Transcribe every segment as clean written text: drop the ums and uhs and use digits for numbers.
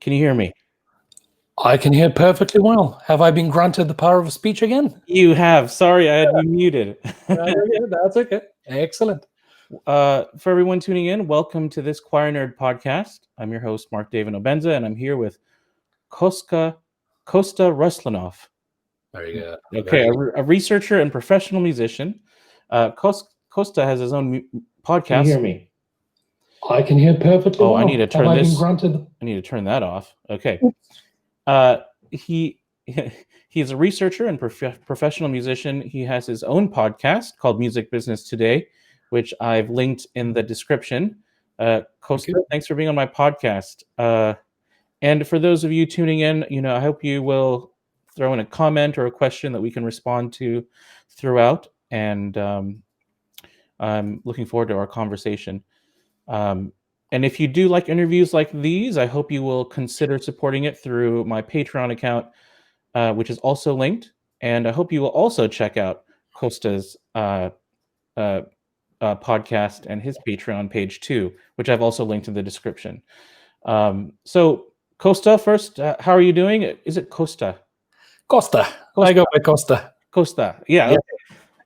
Can you hear me? I can hear perfectly well. Have I been granted the power of speech again? You have. Sorry, I had you muted. That's okay. Excellent. For everyone tuning in, welcome to this Choir Nerd podcast. I'm your host, Mark David Obenza, and I'm here with Kosta Ruslanov. Very good. Okay, a researcher and professional musician. Kosta has his own podcast. Can you hear me? I can hear perfectly well. I need to turn Have this. I been granted? I need to turn that off. Okay. He's a researcher and professional musician. He has his own podcast called Music Business Today, which I've linked in the description. Kosta, thanks for being on my podcast. And for those of you tuning in, I hope you will throw in a comment or a question that we can respond to throughout. And I'm looking forward to our conversation. And if you do like interviews like these, I hope you will consider supporting it through my Patreon account, which is also linked. And I hope you will also check out Kosta's podcast and his Patreon page too, which I've also linked in the description. So Kosta, first, how are you doing? Is it Kosta? Kosta. I go by Kosta. Kosta. Yeah.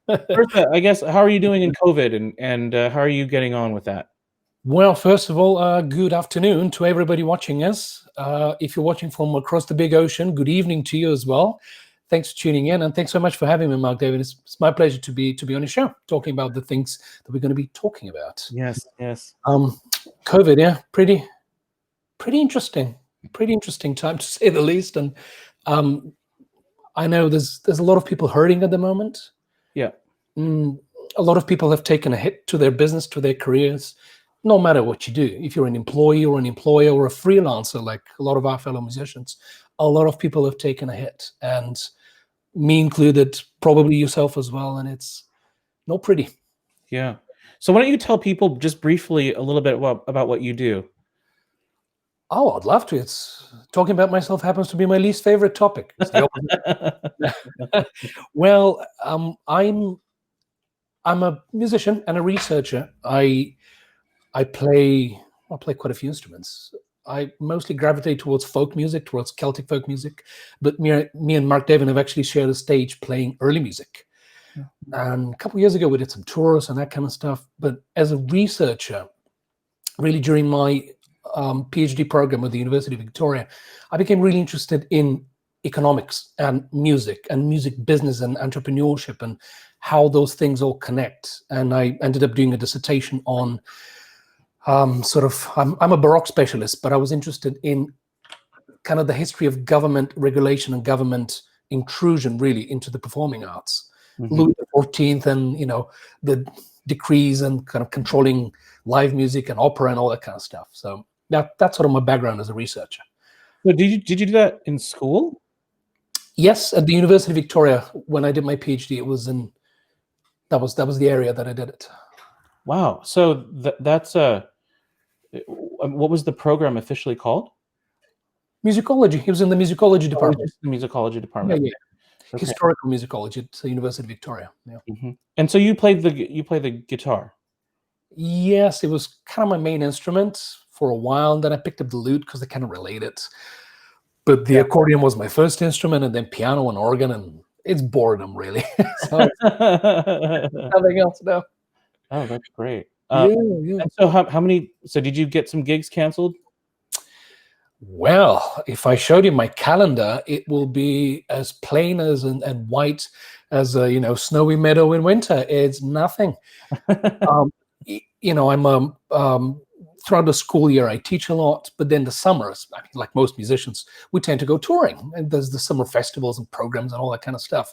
Okay. First, I guess, how are you doing in COVID and how are you getting on with that? Well, first of all, good afternoon to everybody watching us. If you're watching from across the big ocean, good evening to you as well. Thanks for tuning in, and thanks so much for having me, Mark David. It's my pleasure to be on your show, talking about the things that we're going to be talking about. Yes. COVID, yeah, pretty interesting. Pretty interesting time, to say the least. And I know there's a lot of people hurting at the moment. Yeah. A lot of people have taken a hit to their business, to their careers, no matter what you do. If you're an employee or an employer or a freelancer, like a lot of our fellow musicians, a lot of people have taken a hit, and me included, probably yourself as well. And it's not pretty. Yeah. So why don't you tell people just briefly a little bit about what you do? Oh, I'd love to. It's talking about myself happens to be my least favorite topic. Well, I'm a musician and a researcher. I play quite a few instruments. I mostly gravitate towards folk music, towards Celtic folk music. But me and Mark David have actually shared a stage playing early music. And a couple of years ago, we did some tours and that kind of stuff. But as a researcher, really during my PhD program at the University of Victoria, I became really interested in economics and music business and entrepreneurship and how those things all connect. And I ended up doing a dissertation on I'm a Baroque specialist, but I was interested in kind of the history of government regulation and government intrusion really into the performing arts. Mm-hmm. Louis XIV and, the decrees and kind of controlling live music and opera and all that kind of stuff. So that's sort of my background as a researcher. So did you do that in school? Yes, at the University of Victoria when I did my PhD. It was that was the area that I did it. Wow. So that's what was the program officially called? Musicology. He was in the musicology department. The musicology department. Yeah. Okay. Historical musicology at the University of Victoria. Yeah. Mm-hmm. And so you played the guitar. Yes, it was kind of my main instrument for a while. And then I picked up the lute because they kind of related. But the accordion was my first instrument, and then piano and organ, and it's boredom really. So nothing else now. Oh, that's great. Yeah. And so how many? So did you get some gigs canceled? Well, if I showed you my calendar, it will be as plain as and white as a snowy meadow in winter. It's nothing. I'm throughout the school year I teach a lot, but then the summers, like most musicians, we tend to go touring, and there's the summer festivals and programs and all that kind of stuff.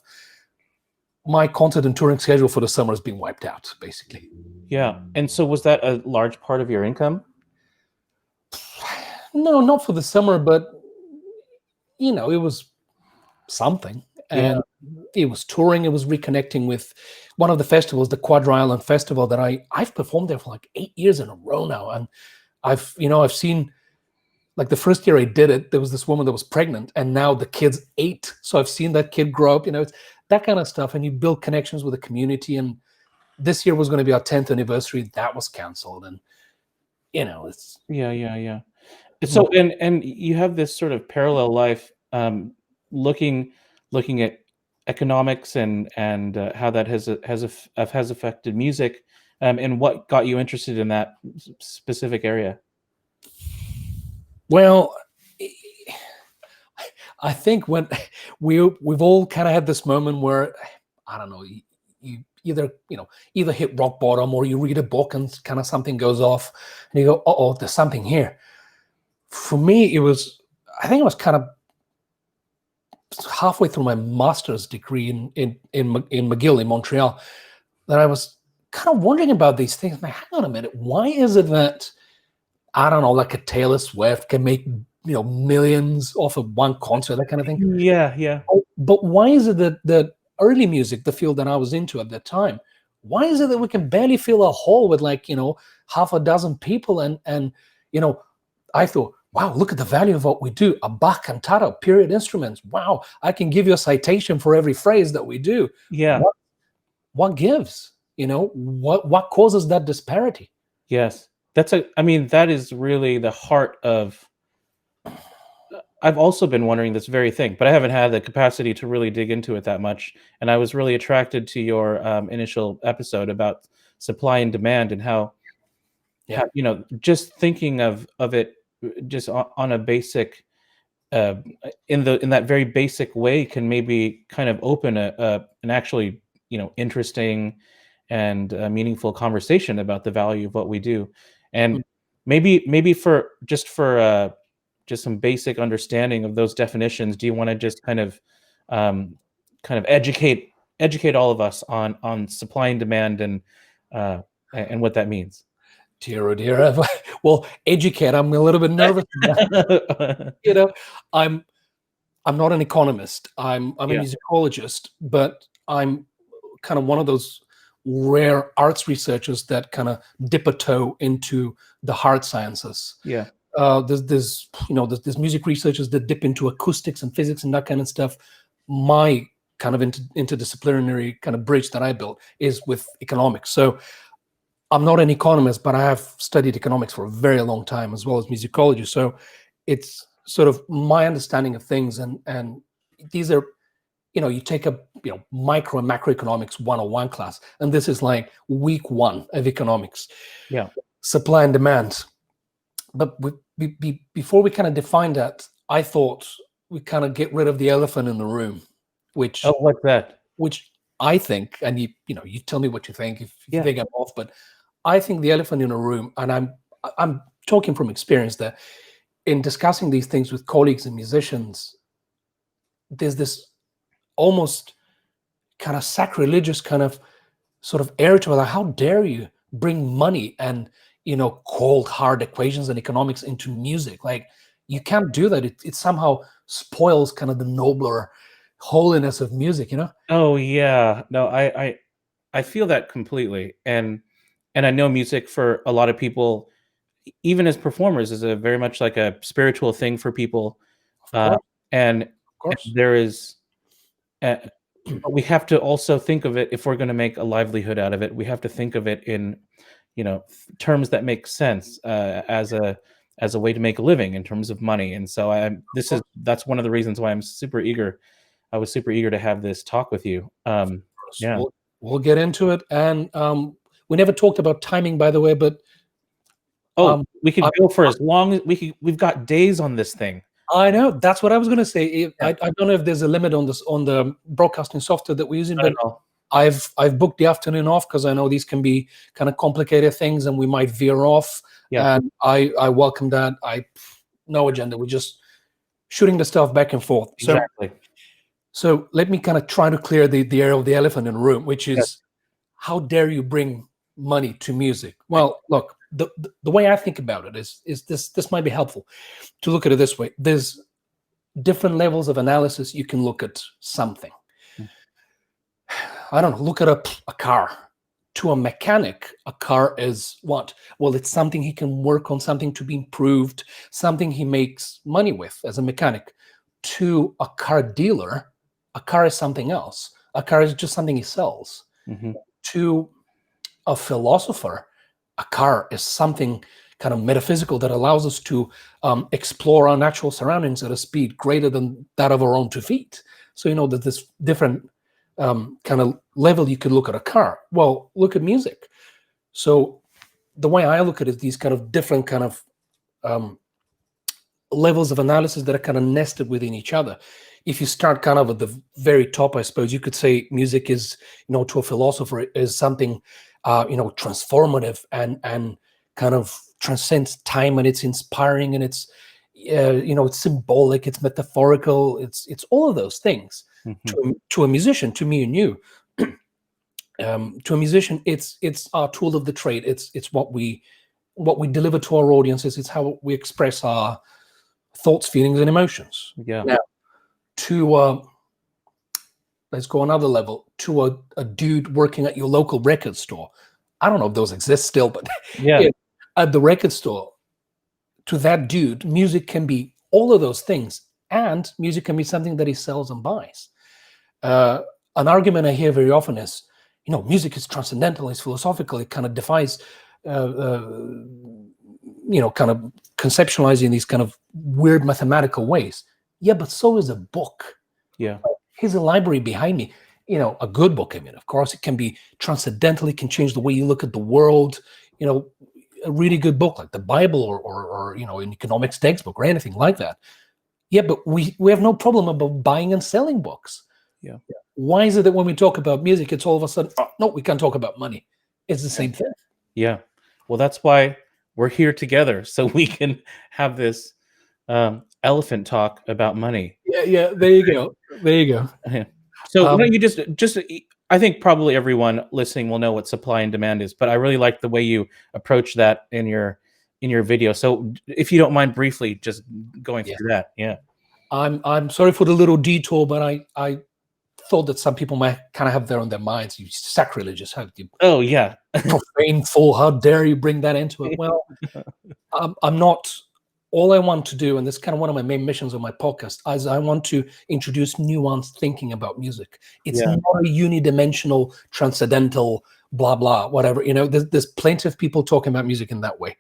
My concert and touring schedule for the summer has been wiped out, basically. Yeah. And so was that a large part of your income? No, not for the summer, but it was something. And it was touring. It was reconnecting with one of the festivals, the Quadri Island Festival, that I've performed there for like 8 years in a row now. And I've seen, like the first year I did it, there was this woman that was pregnant, and now the kid's 8. So I've seen that kid grow up, it's that kind of stuff. And you build connections with the community. And this year was going to be our 10th anniversary. That was canceled. And, it's. Yeah. So and you have this sort of parallel life, looking at economics and how that has affected music, and what got you interested in that specific area. Well, I think when we've all kind of had this moment where, I don't know, you either hit rock bottom, or you read a book and kind of something goes off and you go, oh, there's something here. For me, I think it was kind of halfway through my master's degree in McGill in Montreal that I was kind of wondering about these things. Like, hang on a minute, why is it that, I don't know, like a Taylor Swift can make millions off of one concert, that kind of thing? Yeah. But why is it that early music, the field that I was into at that time, why is it that we can barely fill a hall with half a dozen people? And I thought, wow, look at the value of what we do. A Bach cantata, period instruments. Wow, I can give you a citation for every phrase that we do. Yeah. What gives? What causes that disparity? Yes. That is really the heart of. I've also been wondering this very thing, but I haven't had the capacity to really dig into it that much. And I was really attracted to your initial episode about supply and demand, and how just thinking of it just on a basic, in that very basic way, can maybe kind of open an actually interesting and meaningful conversation about the value of what we do. And maybe for just some basic understanding of those definitions, do you want to just kind of educate all of us on supply and demand, and what that means? Dear, oh dear. Well, educate. I'm a little bit nervous. I'm not an economist. I'm a musicologist, but I'm kind of one of those rare arts researchers that kind of dip a toe into the hard sciences. Yeah. There's music researchers that dip into acoustics and physics and that kind of stuff. My kind of interdisciplinary kind of bridge that I built is with economics. So I'm not an economist, but I have studied economics for a very long time, as well as musicology. So it's sort of my understanding of things. And these are, you take a micro and macroeconomics 101 class, and this is like week 1 of economics. Yeah. Supply and demand. But before we kind of define that, I thought we kind of get rid of the elephant in the room, which what's that? Which I think, and you tell me what you think if you think I'm off, but I think the elephant in the room, and I'm talking from experience, that in discussing these things with colleagues and musicians, there's this almost kind of sacrilegious kind of sort of air to it. Like, how dare you bring money and cold hard equations and economics into music? Like, you can't do that. It somehow spoils kind of the nobler holiness of music. Oh yeah, no, I feel that completely, and I know music for a lot of people, even as performers, is a very much like a spiritual thing for people, and there is. But we have to also think of it, if we're going to make a livelihood out of it, we have to think of it in, terms that make sense, as a way to make a living in terms of money. And so that's one of the reasons why I'm super eager. I was super eager to have this talk with you. Yeah, we'll get into it. And we never talked about timing, by the way, but we could go for as long as we've got days on this thing. I know, that's what I was going to say. I don't know if there's a limit on the broadcasting software that we're using, but I've booked the afternoon off because I know these can be kind of complicated things and we might veer off. Yeah. And I welcome that. No agenda. We're just shooting the stuff back and forth. Exactly. So let me kind of try to clear the air of the elephant in the room, which is, how dare you bring money to music? Well, look, the way I think about it is this might be helpful to look at it this way. There's different levels of analysis you can look at something. I don't know, look at a car. To a mechanic, a car is what? Well, it's something he can work on, something to be improved, something he makes money with as a mechanic. To a car dealer, a car is something else. A car is just something he sells. Mm-hmm. To a philosopher, a car is something kind of metaphysical that allows us to explore our natural surroundings at a speed greater than that of our own 2 feet. So, that this different kind of level you could look at a car. Well, look at music. So the way I look at it, these kind of different kind of levels of analysis that are kind of nested within each other. If you start kind of at the very top, I suppose you could say music is, to a philosopher, is something, transformative and kind of transcends time, and it's inspiring, and it's, it's symbolic, it's metaphorical, it's all of those things. To a musician, to me and you, to a musician, it's our tool of the trade. It's what we deliver to our audiences. It's how we express our thoughts, feelings, and emotions. Yeah. Now, to let's go another level, to a dude working at your local record store. I don't know if those exist still, but yeah, at the record store, to that dude, music can be all of those things, and music can be something that he sells and buys. An argument I hear very often is, music is transcendental, it's philosophical, it kind of defies, kind of conceptualizing these kind of weird mathematical ways. Yeah, but so is a book. Yeah. Here's a library behind me. A good book, of course, it can be transcendental, it can change the way you look at the world. A really good book like the Bible or an economics textbook or anything like that. Yeah, but we have no problem about buying and selling books. Yeah. Why is it that when we talk about music, it's all of a sudden, oh, no, we can't talk about money? It's the same thing. Yeah. Well, that's why we're here together, so we can have this elephant talk about money. Yeah. There you go. So why don't you just I think probably everyone listening will know what supply and demand is, but I really like the way you approach that in your video. So if you don't mind briefly just going through that. Yeah. I'm sorry for the little detour, but I thought that some people might kind of have that on their minds. You sacrilegious, how you? Oh yeah, profaneful. How dare you bring that into it? Well, I'm not. All I want to do, and this is kind of one of my main missions on my podcast, is I want to introduce nuanced thinking about music. It's not a unidimensional, transcendental, blah blah, whatever. There's plenty of people talking about music in that way.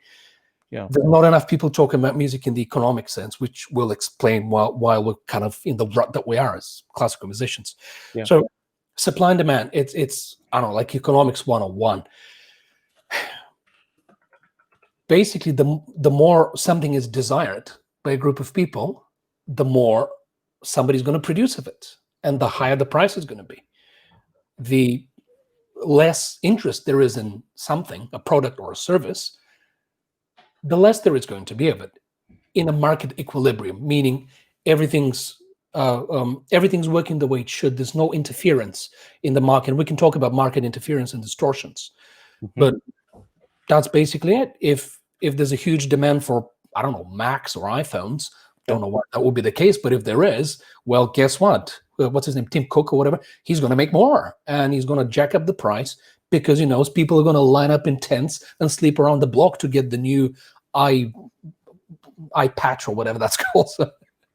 Yeah. There's not enough people talking about music in the economic sense, which will explain why we're kind of in the rut that we are as classical musicians. Yeah. So supply and demand, it's I don't know, like economics 101. Basically, the more something is desired by a group of people, the more somebody's going to produce of it, and the higher the price is going to be. The less interest there is in something, a product or a service, the less there is going to be of it in a market equilibrium, meaning everything's working the way it should. There's no interference in the market. We can talk about market interference and distortions, but that's basically it. If there's a huge demand for, I don't know, Macs or iPhones, don't know why that would be the case, but if there is, well, guess what? What's his name? Tim Cook or whatever. He's going to make more, and he's going to jack up the price because he knows people are going to line up in tents and sleep around the block to get the new eye patch or whatever that's called.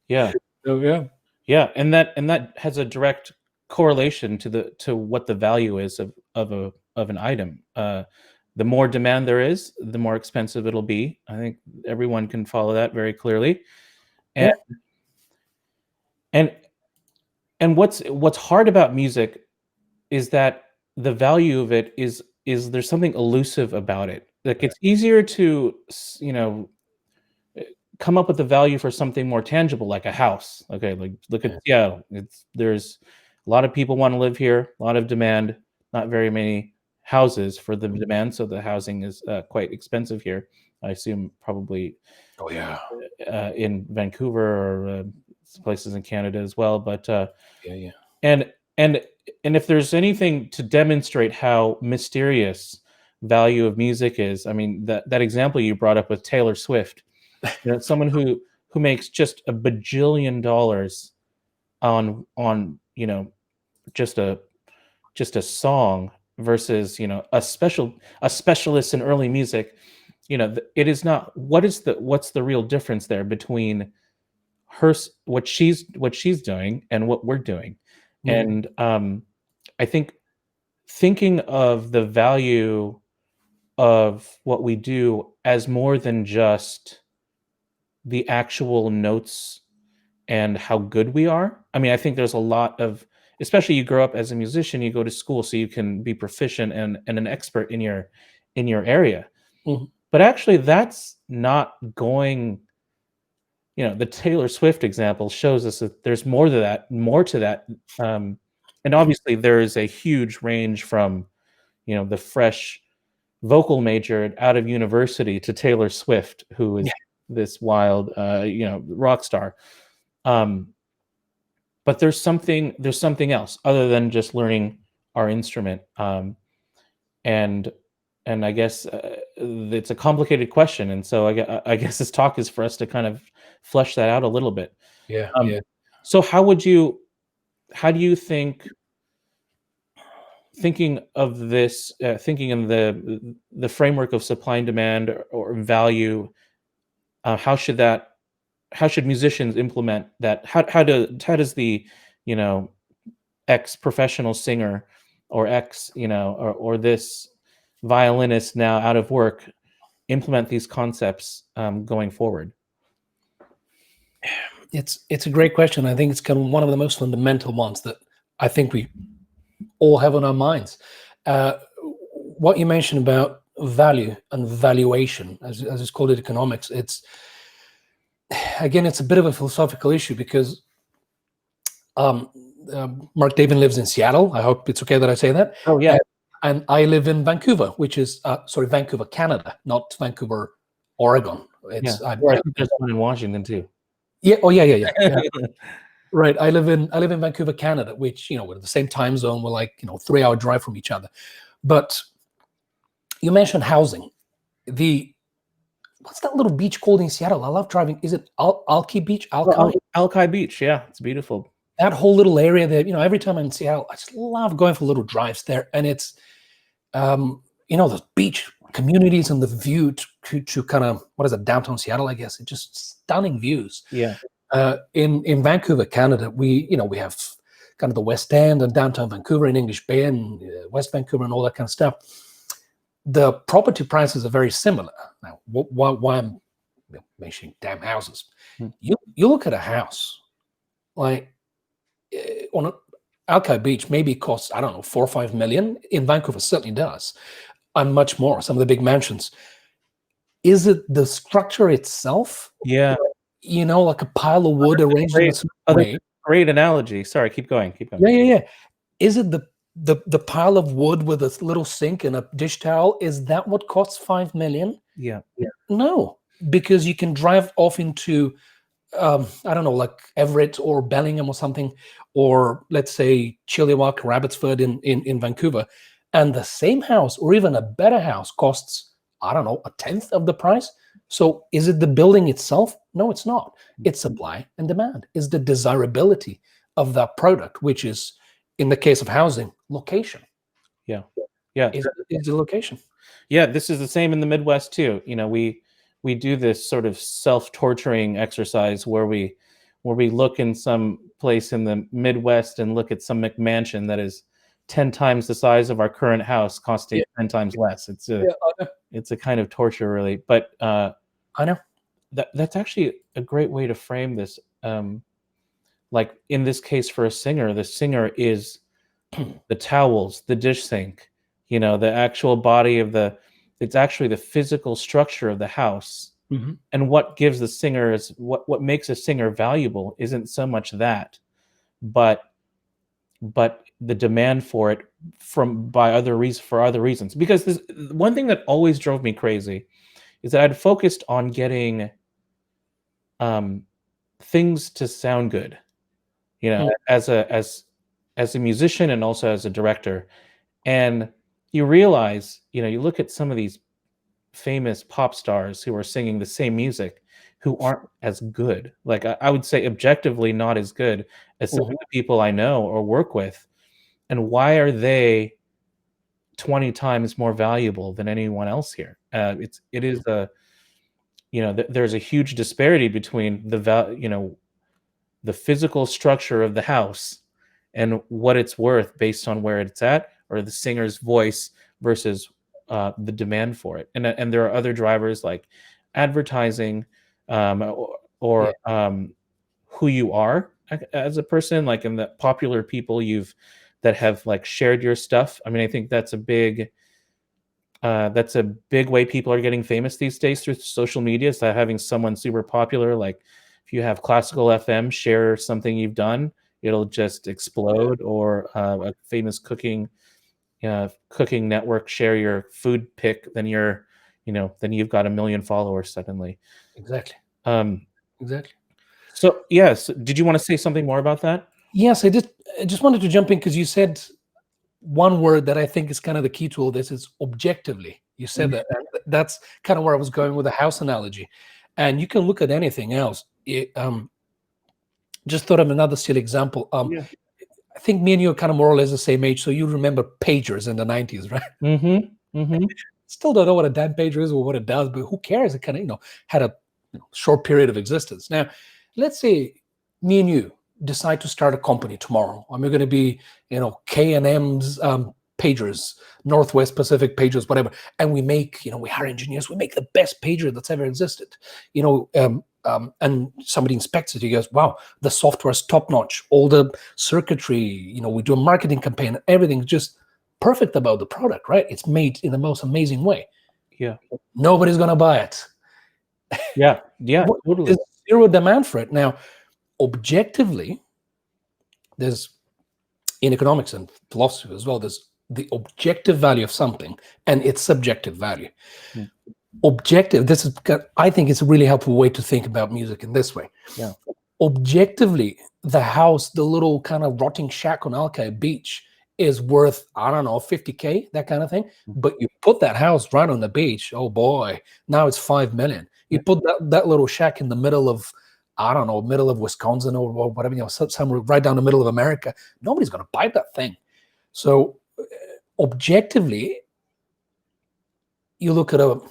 Yeah. So, yeah. Yeah, and that has a direct correlation to what the value is of an item. The more demand there is, the more expensive it'll be. I think everyone can follow that very clearly. And what's hard about music is that the value of it is there's something elusive about it. Like it's easier to come up with the value for something more tangible, like a house. Okay, like look at Seattle. There's a lot of people want to live here, a lot of demand, not very many houses for the demand, so the housing is quite expensive here. I assume probably in Vancouver or places in Canada as well. But and if there's anything to demonstrate how mysterious value of music is, I mean that example you brought up with Taylor Swift, someone who makes just a bajillion dollars on just a song versus a specialist in early music. It is not. What's the real difference there between what she's doing and what we're doing? And I think thinking of the value of what we do as more than just the actual notes and how good we are. I mean, I think there's a lot of, especially you grow up as a musician, you go to school so you can be proficient and an expert in your area. Mhm. But actually that's not going, the Taylor Swift example shows us that there's more to that. And obviously there is a huge range from, the fresh vocal major out of university to Taylor Swift, who is Yeah. this wild, rock star. But there's something else other than just learning our instrument. And I guess it's a complicated question, and so I guess this talk is for us to kind of flesh that out a little bit. Yeah. Um, Yeah. so how do you think, thinking of this, thinking in the framework of supply and demand or value, how should musicians implement that? How does the, you know ex professional singer or ex, or this violinist now out of work implement these concepts going forward? It's a great question. I think it's kind of one of the most fundamental ones that I think we all have on our minds. Uh, what you mentioned about value and valuation, as it's called in economics, it's again, it's a bit of a philosophical issue because um, Mark David lives in Seattle. I hope it's okay that I say that. Oh yeah, And I live in Vancouver, which is Vancouver, Canada, not Vancouver, Oregon. yeah. It's Or I think there's one in Washington too. yeah. Oh yeah. Right. I live in Vancouver, Canada, which we're in the same time zone. We're like 3-hour drive from each other. But you mentioned housing. The What's that little beach called in Seattle? I love driving. Is it Alki Beach? Well, Alki? Alki Beach, yeah, it's beautiful. That whole little area there. Every time I'm in Seattle, I just love going for little drives there, and it's the beach communities and the view to kind of what is it, downtown Seattle, I guess. It's just stunning views. Yeah, In Vancouver, Canada, we have kind of the West End and downtown Vancouver and English Bay and West Vancouver and all that kind of stuff. The property prices are very similar. Now, why I'm mentioning damn houses? Hmm. You look at a house like on Alki Beach, maybe it costs, I don't know, 4 or 5 million. In Vancouver, certainly does, and much more. Some of the big mansions. Is it the structure itself? yeah. Like a pile of wood arranged in a certain way? Great analogy. Sorry, keep going. Yeah. Is it the pile of wood with a little sink and a dish towel? Is that what costs 5 million? Yeah, No, because you can drive off into I don't know, like Everett or Bellingham or something, or let's say Chilliwack, Abbotsford in Vancouver, and the same house or even a better house costs, I don't know, a tenth of the price. So is it the building itself? No, it's not. It's supply and demand. Is the desirability of that product, which is, in the case of housing, location. yeah. Is the location. Yeah, this is the same in the Midwest too. We do this sort of self-torturing exercise where we look in some place in the Midwest and look at some McMansion that is 10 times the size of our current house, costing 10 times less. It's a kind of torture, really. But I know. that's actually a great way to frame this. Like in this case, for a singer, the singer is the towels, the dish sink, the actual body of it's actually the physical structure of the house. Mm-hmm. And what gives the singer is what makes a singer valuable isn't so much that, but the demand for it for other reasons. Because this one thing that always drove me crazy is that I'd focused on getting things to sound good, as a musician and also as a director. And you realize, you look at some of these famous pop stars who are singing the same music who aren't as good. Like I would say objectively not as good as some of the people I know or work with. And why are they 20 times more valuable than anyone else here? It is there's a huge disparity between the physical structure of the house and what it's worth based on where it's at, or the singer's voice versus the demand for it, and there are other drivers like advertising, or who you are as a person, like in the popular people that have like shared your stuff. I mean, I think that's a big way people are getting famous these days through social media. So having someone super popular, like if you have Classical FM share something you've done, it'll just explode. Or a famous cooking network share your food pick, then you've got 1 million followers suddenly. Exactly. Exactly. So yes, did you want to say something more about that? Yes, I did. I just wanted to jump in because you said one word that I think is kind of the key to all this is objectively. You said that. That's kind of where I was going with the house analogy. And you can look at anything else. Just thought of another silly example. I think me and you are kind of more or less the same age, so you remember pagers in the 90s, right? Still don't know what a damn pager is or what it does, but who cares? It kind of, had a short period of existence. Now, let's say me and you decide to start a company tomorrow, and we're going to be, K&M's pagers, Northwest Pacific pagers, whatever, and we make, we hire engineers, we make the best pager that's ever existed, and somebody inspects it, he goes, wow, the software's top notch, all the circuitry, we do a marketing campaign, everything's just perfect about the product, right? It's made in the most amazing way. Yeah. Nobody's going to buy it. Yeah. Totally. There's zero demand for it. Now, objectively, there's, in economics and philosophy as well, there's the objective value of something and its subjective value. Objective, I think it's a really helpful way to think about music in this way. Yeah. Objectively, the house, the little kind of rotting shack on Alki Beach is worth, I don't know, 50K, that kind of thing. But you put that house right on the beach, oh boy, now it's 5 million. You put that little shack in the middle of, I don't know, middle of Wisconsin or whatever, somewhere right down the middle of America, nobody's going to buy that thing. So objectively, you look at a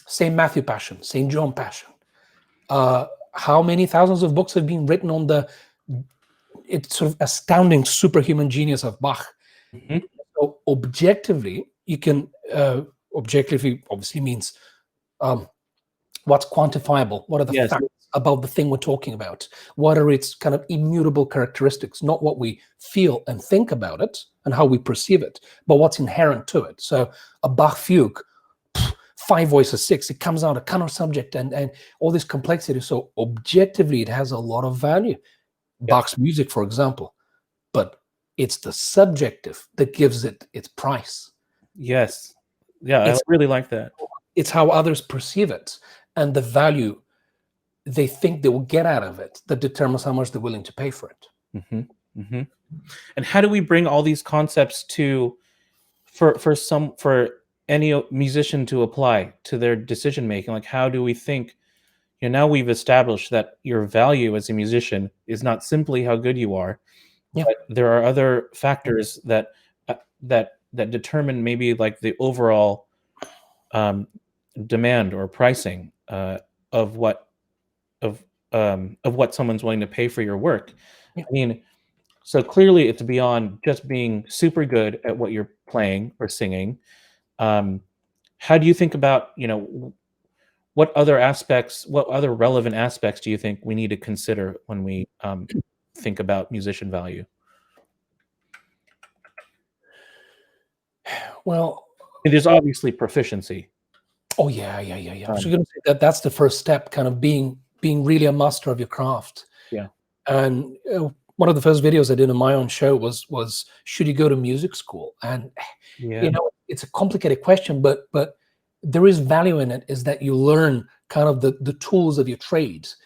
St. Matthew Passion, St. John Passion. How many thousands of books have been written on it's sort of astounding superhuman genius of Bach. So objectively, you can, objectively obviously means what's quantifiable, what are the facts about the thing we're talking about, what are its kind of immutable characteristics, not what we feel and think about it and how we perceive it, but what's inherent to it. So a Bach fugue, 5 voices, 6, it comes out a kind of subject and all this complexity. So objectively, it has a lot of value. Bach's music, for example, but it's the subjective that gives it its price. Yes. Yeah, I really like that. It's how others perceive it and the value they think they will get out of it that determines how much they're willing to pay for it. And how do we bring all these concepts for any musician to apply to their decision making? Like, how do we think? Now we've established that your value as a musician is not simply how good you are, but there are other factors that determine maybe like the overall demand or pricing of what someone's willing to pay for your work. I mean, so clearly it's beyond just being super good at what you're playing or singing. How do you think about, what other relevant aspects do you think we need to consider when we think about musician value? Well, there's obviously proficiency. Oh yeah. I was going to say that's the first step, kind of being really a master of your craft. Yeah. And one of the first videos I did on my own show was should you go to music school? And it's a complicated question, but there is value in it, is that you learn kind of the tools of your trades.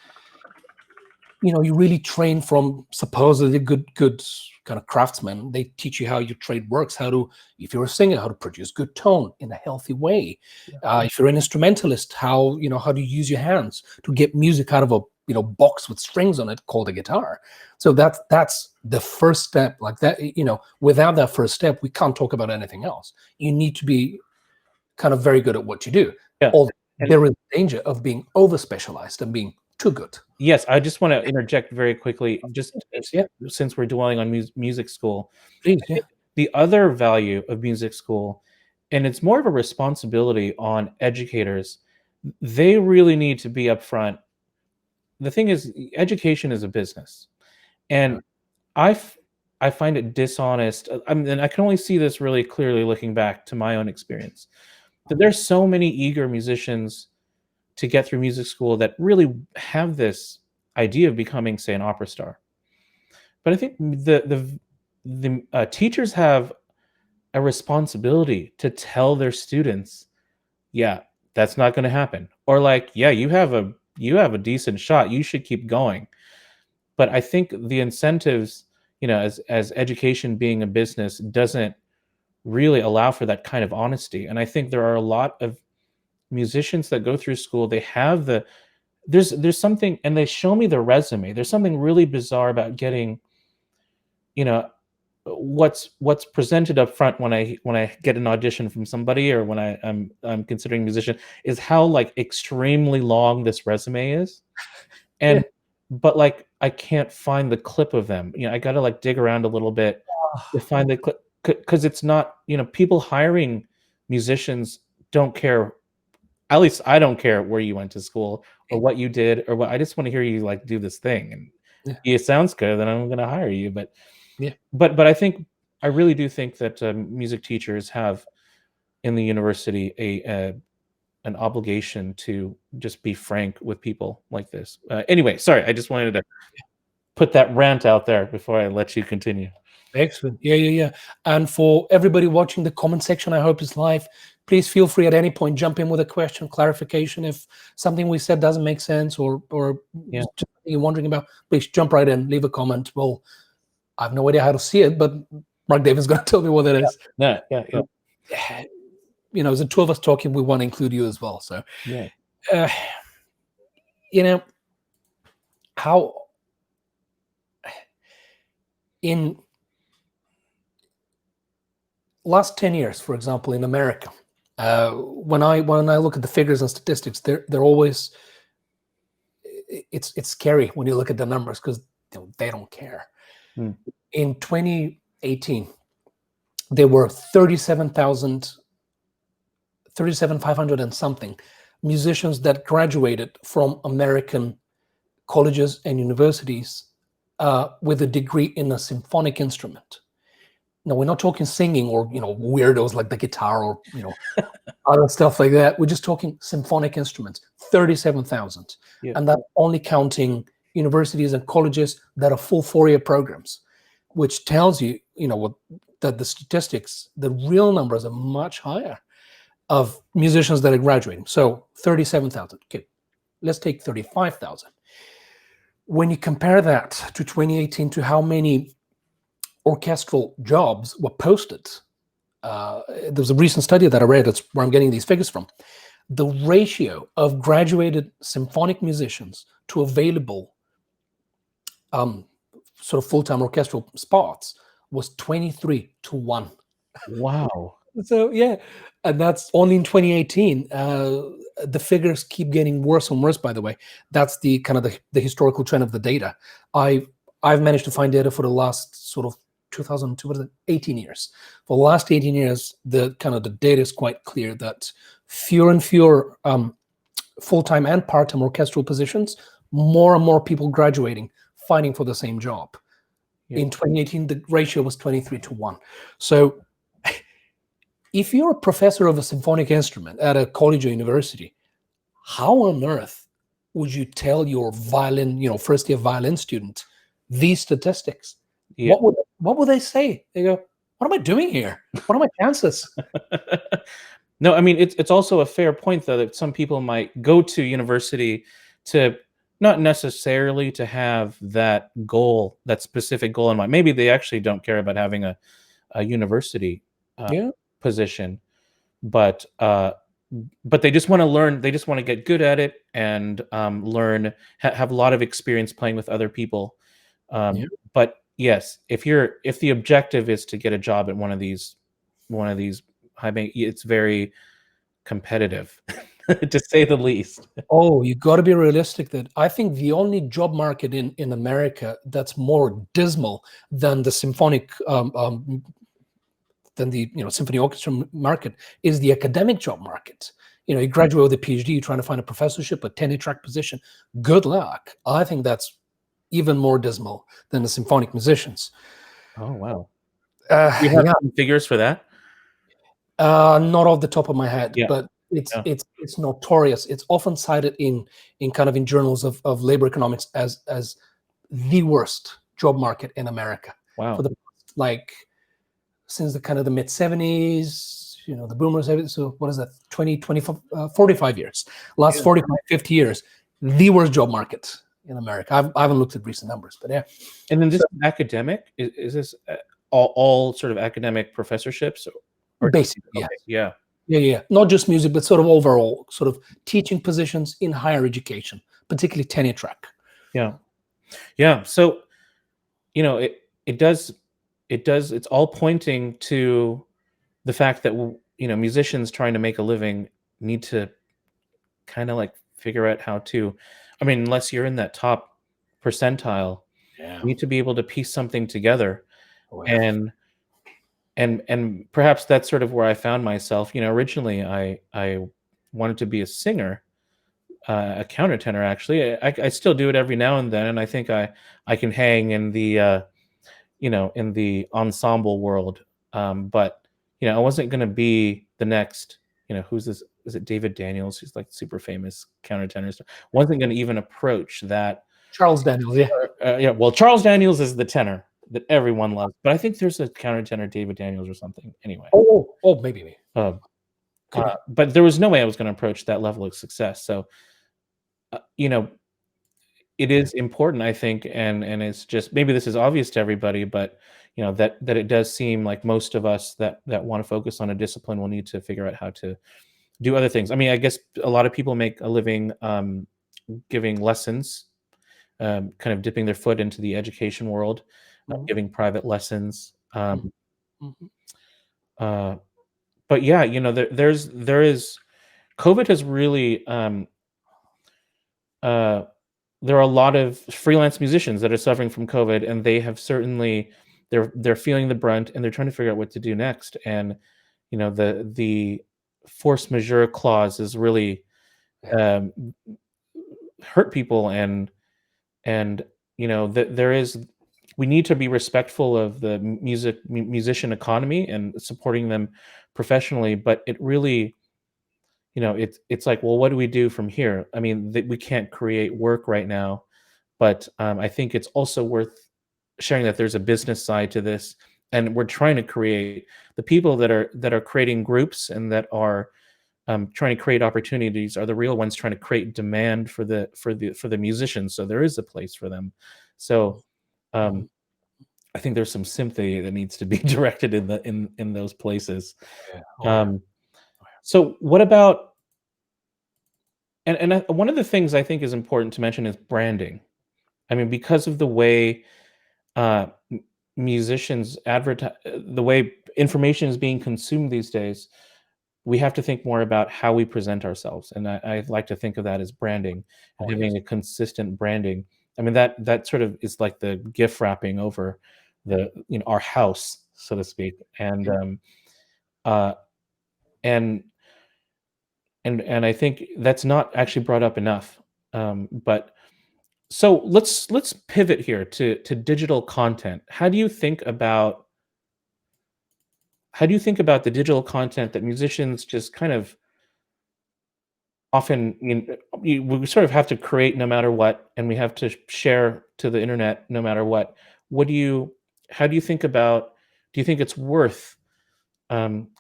You really train from supposedly good kind of craftsmen. They teach you how your trade works, if you're a singer, how to produce good tone in a healthy way. If you're an instrumentalist, how to use your hands to get music out of a box with strings on it called a guitar. So that's the first step. Like that, without that first step, we can't talk about anything else. You need to be kind of very good at what you do. There is danger of being over specialized and being too good. Yes, I just want to interject very quickly, just since we're dwelling on music school. Please, the other value of music school and it's more of a responsibility on educators. They really need to be upfront. The thing is, education is a business, and I find it dishonest. And I can only see this really clearly looking back to my own experience. That there's so many eager musicians to get through music school that really have this idea of becoming, say, an opera star. But I think the teachers have a responsibility to tell their students, yeah, that's not going to happen, or like, yeah, you have a decent shot, you should keep going. But I think the incentives, as education being a business, doesn't really allow for that kind of honesty. And I think there are a lot of musicians that go through school, they have there's something, and they show me their resume. There's something really bizarre about getting, what's presented up front when I get an audition from somebody, or when I'm considering a musician, is how like extremely long this resume is. And but like I can't find the clip of them. I got to like dig around a little bit to find the clip, because it's not, people hiring musicians don't care. At least I don't care where you went to school or what you did or what. I just want to hear you like do this thing, and it sounds good, then I'm going to hire you. But but I really do think that music teachers have in the university an obligation to just be frank with people like this. Anyway, sorry, I just wanted to put that rant out there before I let you continue. Excellent. Yeah. And for everybody watching, the comment section, I hope, is live. Please feel free at any point, jump in with a question, clarification. If something we said doesn't make sense, or you're wondering about, please jump right in, leave a comment. Well, I have no idea how to see it, but Mark David's going to tell me what it is. Yeah. The two of us talking, we want to include you as well. So, how in last 10 years, for example, in America, when I look at the figures and statistics, they're always, it's scary when you look at the numbers, because they don't care. In 2018, there were 37,500 and something musicians that graduated from American colleges and universities with a degree in a symphonic instrument. Now, we're not talking singing or weirdos like the guitar or other stuff like that. We're just talking symphonic instruments. 37,000, and that's only counting universities and colleges that are full 4-year programs, which tells you, that the statistics, the real numbers are much higher of musicians that are graduating. So 37,000. Okay, let's take 35,000. When you compare that to 2018, to how many orchestral jobs were posted, there was a recent study that I read, that's where I'm getting these figures from. The ratio of graduated symphonic musicians to available sort of full-time orchestral spots was 23-1. Wow. So and that's only in 2018. The figures keep getting worse and worse, by the way. That's the kind of the historical trend of the data. I've managed to find data for the last sort of 18 years. For the last 18 years, the data is quite clear that fewer and fewer full-time and part-time orchestral positions, more and more people graduating, fighting for the same job. In 2018, the ratio was 23-1. So if you're a professor of a symphonic instrument at a college or university, how on earth would you tell your violin, first-year violin student these statistics? What would they say? They go, what am I doing here? What are my chances? No, I mean, it's also a fair point, though, that some people might go to university to not necessarily to have that goal, that specific goal in mind. Maybe they actually don't care about having a university position, but they just want to learn. They just want to get good at it and learn, have a lot of experience playing with other people. But yes, if the objective is to get a job at one of these it's very competitive, to say the least. Oh, you got to be realistic. That I think the only job market in America that's more dismal than the symphonic than the symphony orchestra market is the academic job market. You graduate with a PhD, you're trying to find a professorship, a tenure track position. Good luck. I think that's even more dismal than the symphonic musicians. Oh wow! You have some figures for that? Not off the top of my head, Yeah. but it's notorious. It's often cited in journals of labor economics as the worst job market in America. Wow. For the since the mid 70s, the boomers. So what is that? 45 years. Last 45, 50 years, the worst job market in America. I haven't looked at recent numbers, but yeah. And then this academic is this all sort of academic professorships? Basically, okay, yeah. Not just music, but sort of overall, sort of teaching positions in higher education, particularly tenure track. Yeah. So, it's all pointing to the fact that musicians trying to make a living need to kind of like figure out how to. I mean, unless you're in that top percentile, you need to be able to piece something together, and perhaps that's sort of where I found myself. Originally I wanted to be a singer, a countertenor. Actually, I still do it every now and then, and I think I can hang in the in the ensemble world. But I wasn't going to be the next. Who's this? Is it David Daniels? Who's like super famous countertenor. Wasn't going to even approach that. Charles Daniels, yeah. Well, Charles Daniels is the tenor that everyone loves, but I think there's a countertenor David Daniels or something. Anyway. Oh, maybe. But there was no way I was going to approach that level of success. So, it is important, I think, and it's just, maybe this is obvious to everybody, but that it does seem like most of us that want to focus on a discipline will need to figure out how to do other things. I mean, I guess a lot of people make a living giving lessons, kind of dipping their foot into the education world, giving private lessons. But yeah, there is COVID has really there are a lot of freelance musicians that are suffering from COVID, and they have certainly they're feeling the brunt, and they're trying to figure out what to do next. And the force majeure clause is really hurt people, and we need to be respectful of the musician economy and supporting them professionally, but it really it's like, well, what do we do from here? I mean, we can't create work right now, but I think it's also worth sharing that there's a business side to this, and we're trying to create the people that are creating groups and that are trying to create opportunities are the real ones trying to create demand for the musicians. So there is a place for them. So I think there's some sympathy that needs to be directed in those places. So what about, and one of the things I think is important to mention is branding. I mean, because of the way musicians advertise, the way information is being consumed these days, we have to think more about how we present ourselves. And I like to think of that as branding, and having a consistent branding. I mean, that sort of is like the gift wrapping over the our house, so to speak. And and I think that's not actually brought up enough. But so let's pivot here to digital content. How do you think about the digital content that musicians just kind of often we sort of have to create no matter what, and we have to share to the internet no matter what? How do you think about? Do you think it's worth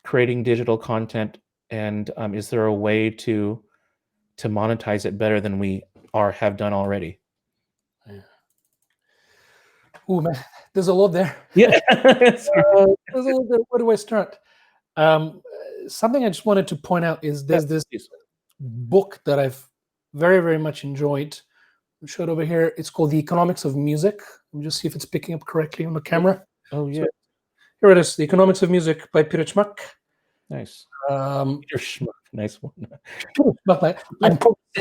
creating digital content? And is there a way to monetize it better than we have done already? Oh man, there's a lot there. Yeah, there's a lot there. Where do I start? Something I just wanted to point out is there's this book that I've very, very much enjoyed. I'll show it over here. It's called The Economics of Music. Let me just see if it's picking up correctly on the camera. Oh yeah. So, here it is, The Economics of Music by Peter Schmuck. Nice. Peter Schmuck, nice one.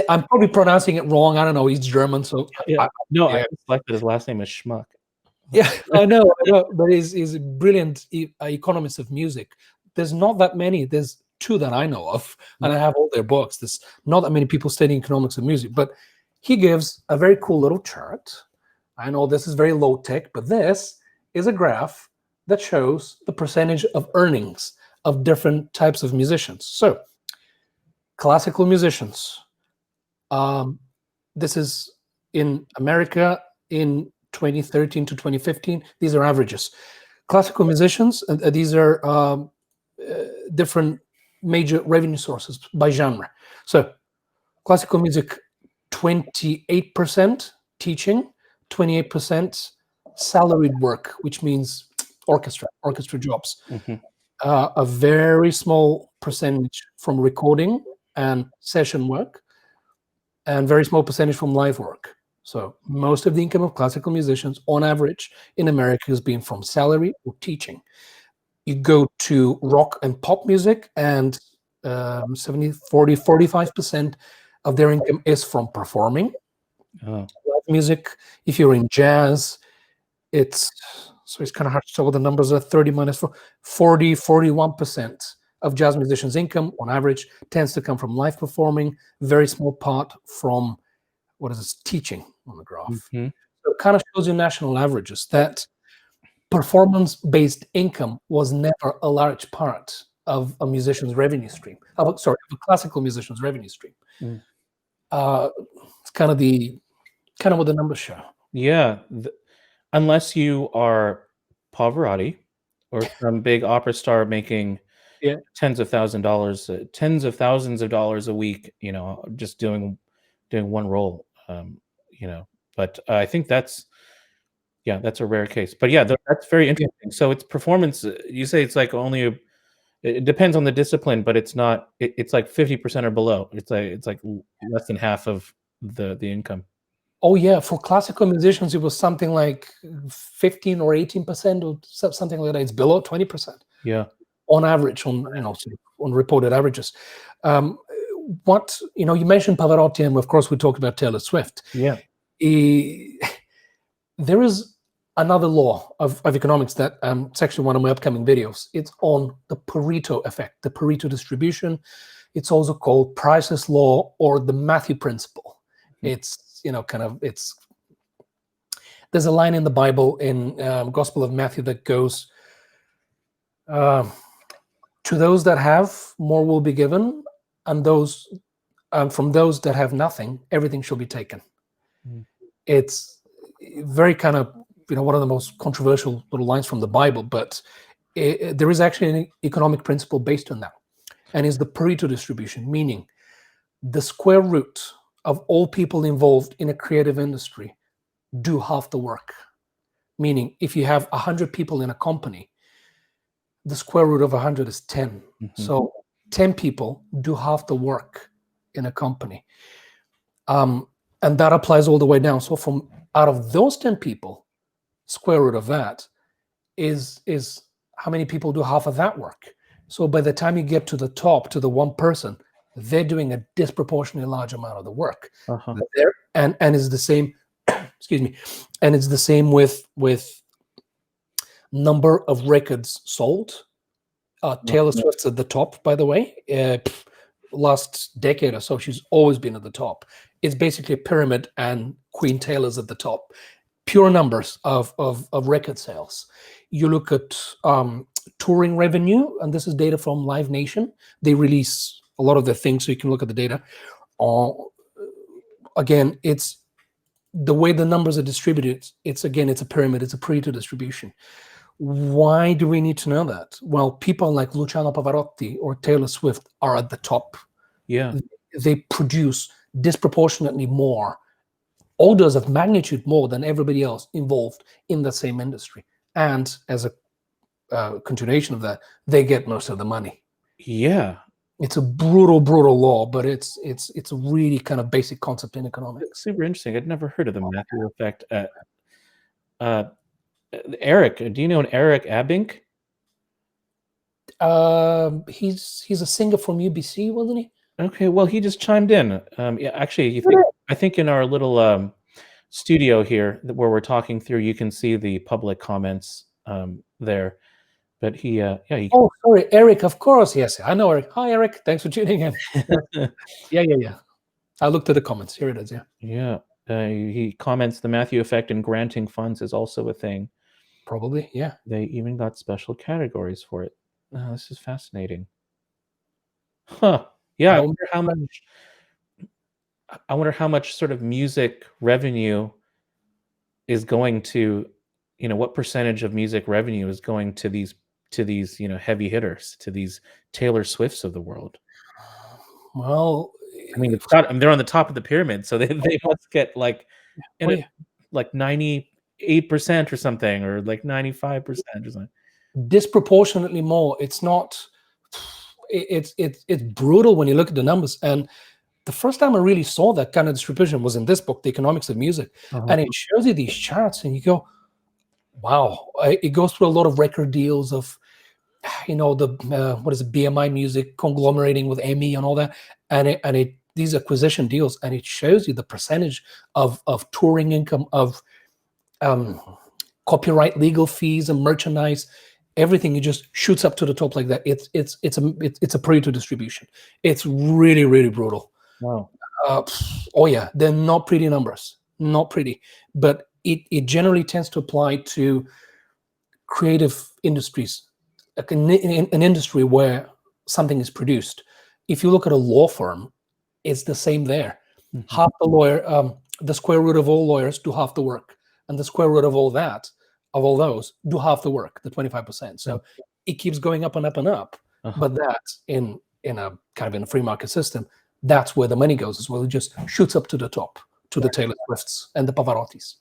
I'm probably pronouncing it wrong. I don't know. He's German, so I like that his last name is Schmuck. Yeah, I know, but he's a brilliant economist of music. There's not that many. There's two that I know of, and I have all their books. There's not that many people studying economics of music, but he gives a very cool little chart. I know this is very low tech, but this is a graph that shows the percentage of earnings of different types of musicians. So, classical musicians. This is in America in 2013 to 2015. These are averages. Classical musicians, these are different major revenue sources by genre. So classical music, 28% teaching, 28% salaried work, which means orchestra jobs. A very small percentage from recording and session work, and very small percentage from live work. So most of the income of classical musicians, on average, in America has been from salary or teaching. You go to rock and pop music, and 45% of their income is from performing. Live music, if you're in jazz, it's kind of hard to tell what the numbers are. 30 minus 4, 41% of jazz musicians' income, on average, tends to come from live performing. Very small part from teaching on the graph. So it kind of shows you national averages that performance-based income was never a large part of a musician's revenue stream. Of a classical musician's revenue stream. It's kind of what the numbers show. Yeah, unless you are Pavarotti or some big opera star making tens of thousands of dollars a week, just doing one role, But I think that's a rare case. But that's very interesting. So it's performance. You say it's like it depends on the discipline, but it's not. It's like 50% or below. It's like less than half of the income. Oh yeah, for classical musicians, it was something like 15 or 18%, or something like that. It's below 20%. Yeah, on average, on reported averages. You mentioned Pavarotti, and of course we talked about Taylor Swift. Yeah, there is another law of economics that it's actually one of my upcoming videos. It's on the Pareto effect, the Pareto distribution. It's also called Price's law or the Matthew principle. It's there's a line in the Bible in Gospel of Matthew that goes, to those that have, more will be given, and from those that have nothing, everything shall be taken. It's very kind of one of the most controversial little lines from the Bible, but there is actually an economic principle based on that, and it's the Pareto distribution, meaning the square root of all people involved in a creative industry do half the work. Meaning, if you have 100 people in a company, the square root of 100 is 10. So 10 people do half the work in a company. And that applies all the way down. So from out of those 10 people, square root of that is how many people do half of that work. So by the time you get to the top, to the one person, they're doing a disproportionately large amount of the work. And it's the same, excuse me, and it's the same with number of records sold. Taylor Swift's at the top, by the way. Last decade or so, she's always been at the top. It's basically a pyramid, and Queen Taylor's at the top. Pure numbers of record sales. You look at touring revenue, and this is data from Live Nation. They release a lot of the things, so you can look at the data. Again, it's the way the numbers are distributed. It's a pyramid. It's a Pareto distribution. Why do we need to know that? Well, people like Luciano Pavarotti or Taylor Swift are at the top. Yeah. They produce disproportionately more, orders of magnitude more than everybody else involved in the same industry. And as a continuation of that, they get most of the money. Yeah. It's a brutal law, but it's a really kind of basic concept in economics. It's super interesting. I'd never heard of the Matthew effect. Eric, do you know an Eric Abink? He's a singer from UBC, wasn't he? Okay, well, he just chimed in. Yeah, actually, I think in our little studio here where we're talking through, you can see the public comments there. But he. Oh, sorry, Eric. Of course, yes, I know Eric. Hi, Eric. Thanks for tuning in. Yeah. I looked at the comments. Here it is. Yeah. Yeah. He comments the Matthew effect and granting funds is also a thing. Probably, yeah. They even got special categories for it. This is fascinating. Huh. Yeah. I wonder how much sort of music revenue is going to, what percentage of music revenue is going to these heavy hitters, to these Taylor Swifts of the world. Well, I mean, they're on the top of the pyramid, so they must get like 98% or something, or like 95% or something. Disproportionately more. It's not. It's brutal when you look at the numbers. And the first time I really saw that kind of distribution was in this book, The Economics of Music, and it shows you these charts, and you go, "Wow!" It goes through a lot of record deals of, the what is it, BMI Music conglomerating with EMI and all that, and these acquisition deals, and it shows you the percentage of touring income, of copyright legal fees and merchandise. Everything, it just shoots up to the top like that. It's a Pareto distribution. It's really, really brutal. Wow. Oh yeah, they're not pretty numbers, not pretty, but it generally tends to apply to creative industries, like an industry where something is produced. If you look at a law firm, it's the same there. Mm-hmm. Half the lawyer, the square root of all lawyers do half the work, and the square root of all those do half the work, the 25%. So it keeps going up and up and up. But that's in a kind of in a free market system. That's where the money goes as well. It just shoots up to the top, to the Taylor Swifts and the Pavarottis.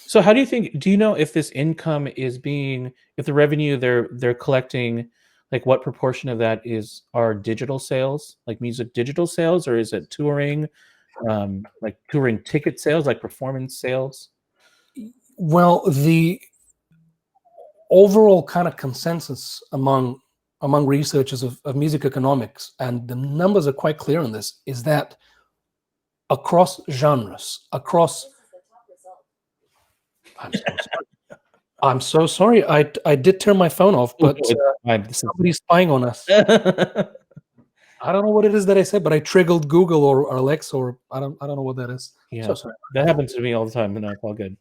So how do you know if this income is if the revenue they're collecting, like what proportion of that are digital sales, like music digital sales, or is it touring, like touring ticket sales, like performance sales? Well, the overall kind of consensus among researchers of music economics, and the numbers are quite clear on this, is that across genres, I'm so sorry. I did turn my phone off, but somebody's spying on us. I don't know what it is that I said, but I triggered Google or Alexa, or I don't know what that is. Yeah, so that happens to me all the time, but no, it's all good.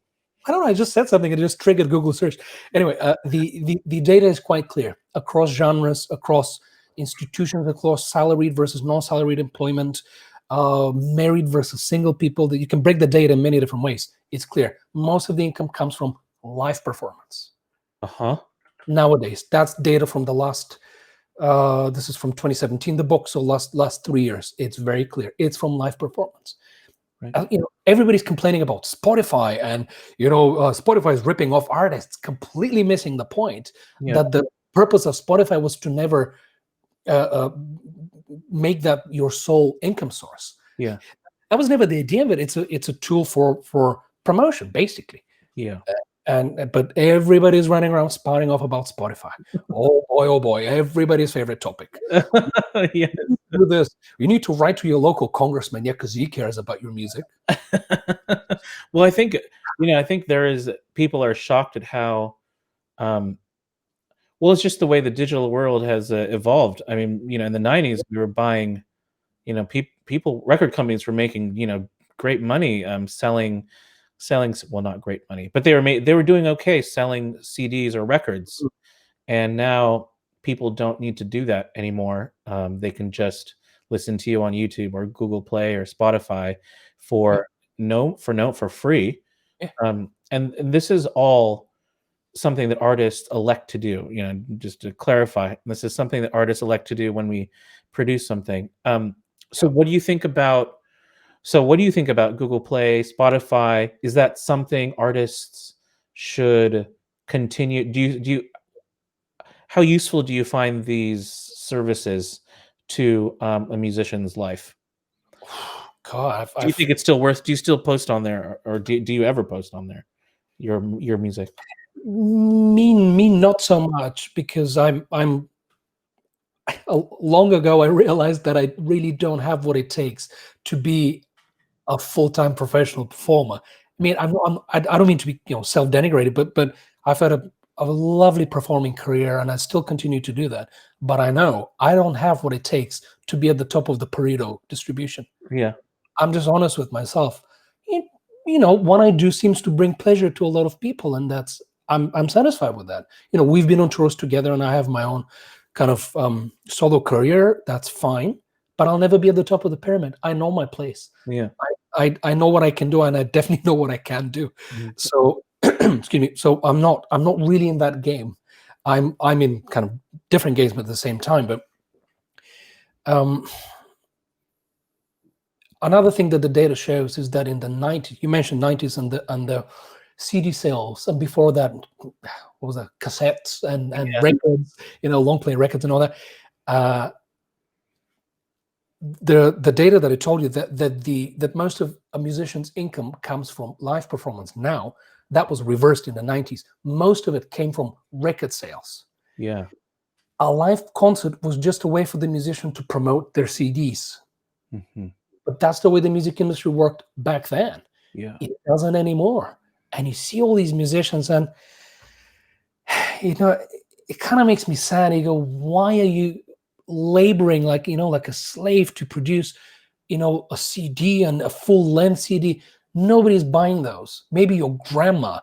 I don't know. I just said something. It just triggered Google search. Anyway, the data is quite clear across genres, across institutions, across salaried versus non-salaried employment, married versus single people. That you can break the data in many different ways. It's clear. Most of the income comes from live performance. Nowadays, that's data from the last. This is from 2017. The book, so last 3 years. It's very clear. It's from live performance. Right. Everybody's complaining about Spotify, and Spotify is ripping off artists, completely missing the point that the purpose of Spotify was to never make that your sole income source. Yeah, that was never the idea of it. It's a tool for promotion, basically. Yeah. But everybody's running around spouting off about Spotify. Oh boy, everybody's favorite topic. Yes. Do this. You need to write to your local congressman, because he cares about your music. Well, I think people are shocked at how, it's just the way the digital world has evolved. I mean, in the 90s, we were buying, record companies were making, great money selling, well, not great money, but they were doing okay selling CDs or records. And now people don't need to do that anymore. They can just listen to you on YouTube or Google Play or Spotify for free. Yeah. And this is all something that artists elect to do. Just to clarify, this is something that artists elect to do when we produce something. So what do you think about Google Play, Spotify? Is that something artists should continue? How useful do you find these services to a musician's life? God, do you think it's still worth? Do you still post on there, or do you ever post on there your music? Me not so much, because I'm long ago I realized that I really don't have what it takes to be a full-time professional performer, I mean, I don't mean to be self-denigrated, but I've had a lovely performing career, and I still continue to do that. But I know I don't have what it takes to be at the top of the Pareto distribution. Yeah. I'm just honest with myself. What I do seems to bring pleasure to a lot of people, and I'm satisfied with that. We've been on tours together, and I have my own kind of solo career. That's fine, but I'll never be at the top of the pyramid. I know my place. Yeah. I know what I can do, and I definitely know what I can't do. Mhm. So, excuse me. So I'm not really in that game. I'm in kind of different games, but at the same time. But another thing that the data shows is that in the 90s, you mentioned 90s and the CD sales, and before that, what was that? Cassettes and records, long play records and all that. The data that I told you that most of a musician's income comes from live performance now, that was reversed in the 90s. Most of it came from record sales. Yeah. A live concert was just a way for the musician to promote their CDs. Mm-hmm. But that's the way the music industry worked back then. Yeah. It doesn't anymore. And you see all these musicians, and it kind of makes me sad. You go, why are you laboring like a slave to produce a CD and a full length CD? Nobody's buying those. Maybe your grandma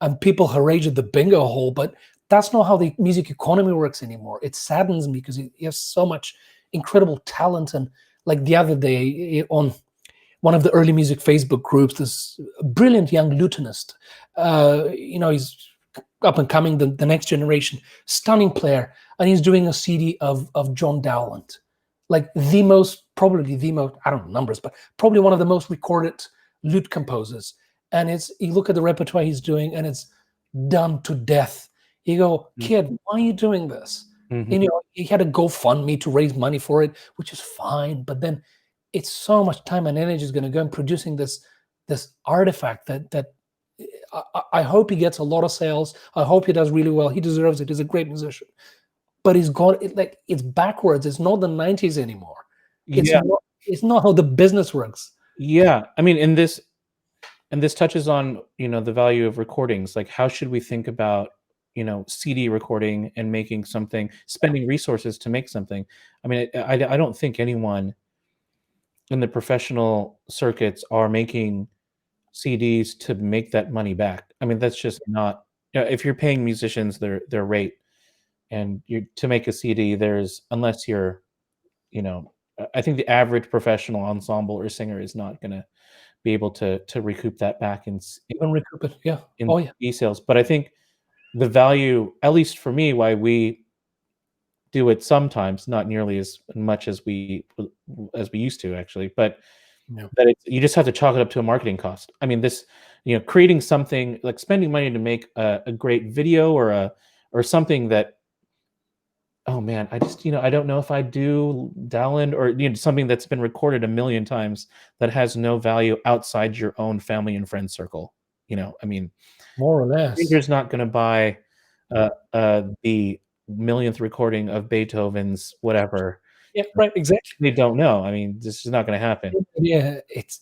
and people her age at the bingo hall, but that's not how the music economy works anymore. It saddens me because you have so much incredible talent. And like the other day on one of the early music Facebook groups, this brilliant young lutenist, he's up and coming, the next generation, stunning player, and he's doing a CD of John Dowland, like probably the most, I don't know numbers, but probably one of the most recorded lute composers. And you look at the repertoire he's doing, and it's done to death. You go, kid, why are you doing this? Mm-hmm. And he had a GoFundMe to raise money for it, which is fine, but then it's so much time and energy is going to go in producing this artifact that I hope he gets a lot of sales. I hope he does really well. He deserves it. He's a great musician. But it's backwards. It's not the 90s anymore. It's not how the business works. Yeah. I mean, and this touches on, the value of recordings. Like, how should we think about, CD recording and making something, spending resources to make something? I mean, I don't think anyone in the professional circuits are making CDs to make that money back. I mean, that's just not, if you're paying musicians their rate, and to make a CD, unless you're, I think the average professional ensemble or singer is not going to be able to recoup that back in recoup it. Yeah. CD sales. But I think the value, at least for me, why we do it sometimes, not nearly as much as we used to, actually, but that you just have to chalk it up to a marketing cost. I mean, this, creating something, like spending money to make a great video or something that, oh man, I just, I don't know if I do Dowland or something that's been recorded a million times that has no value outside your own family and friend circle. I mean, more or less, stranger's not going to buy the millionth recording of Beethoven's whatever. Yeah, right, exactly. They don't know. I mean, this is not going to happen. Yeah, it's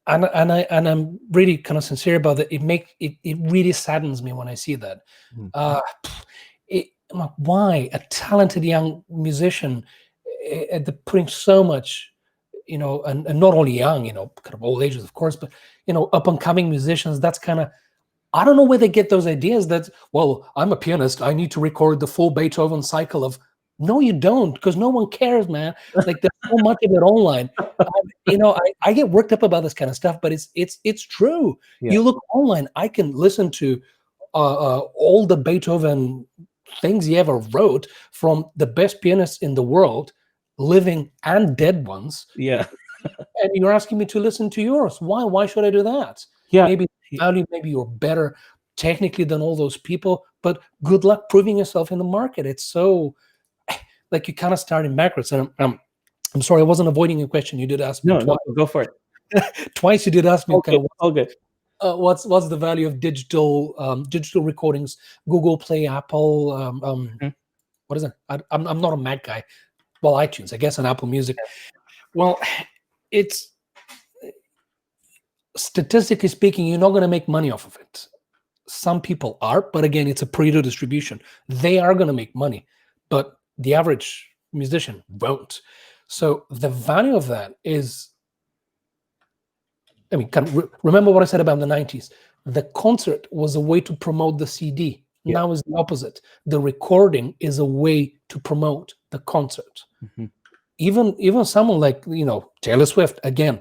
and I'm really kind of sincere about it. It really saddens me when I see that. Why a talented young musician putting so much, and not only young, kind of old ages, of course, but up and coming musicians. That's kind of, I don't know where they get those ideas that, well, I'm a pianist, I need to record the full Beethoven cycle of. No, you don't, because no one cares, man. Like, there's so much of it online. I get worked up about this kind of stuff, but it's true. Yeah. You look online, I can listen to all the Beethoven things he ever wrote from the best pianists in the world, living and dead ones. Yeah. And you're asking me to listen to yours. Why? Why should I do that? Yeah. Maybe you're better technically than all those people, but good luck proving yourself in the market. It's so, like, you kind of starting backwards. And I'm sorry, I wasn't avoiding your question. You did ask me. No, go for it. Twice you did ask me. Okay. What's the value of digital recordings? Google Play, Apple. What is it? I'm not a Mac guy. Well, iTunes, I guess, and Apple Music. Well, it's statistically speaking, you're not going to make money off of it. Some people are, but again, it's a Pareto distribution. They are going to make money, but the average musician won't. So the value of that is, I mean, remember what I said about the 90s. The concert was a way to promote the CD. Yeah. Now is the opposite. The recording is a way to promote the concert. Mm-hmm. Even someone like, Taylor Swift, again,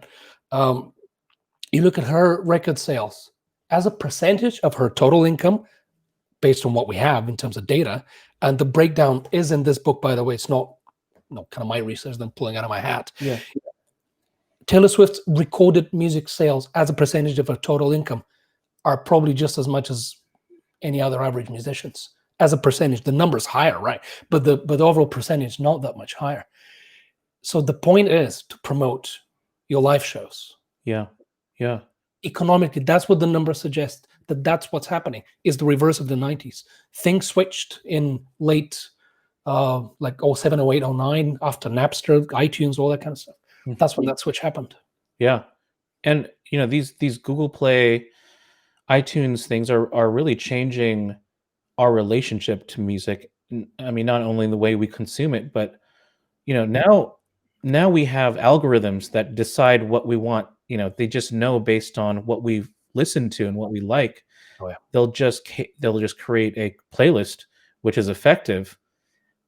you look at her record sales as a percentage of her total income based on what we have in terms of data. And the breakdown is in this book, by the way. It's not kind of my research that I'm pulling out of my hat. Yeah. Taylor Swift's recorded music sales as a percentage of her total income are probably just as much as any other average musicians as a percentage. The number's higher, right? But the overall percentage not that much higher. So the point is to promote your live shows. Yeah. Yeah. Economically, that's what the numbers suggest, that's what's happening. Is the reverse of the 90s. Things switched in late like 07, 08, 09 after Napster, iTunes, all that kind of stuff. That's when that switch happened. Yeah. And these Google Play, iTunes things are really changing our relationship to music. I mean, not only in the way we consume it, but now we have algorithms that decide what we want. They just know based on what we've listened to and what we like. Oh, yeah. They'll just create a playlist which is effective,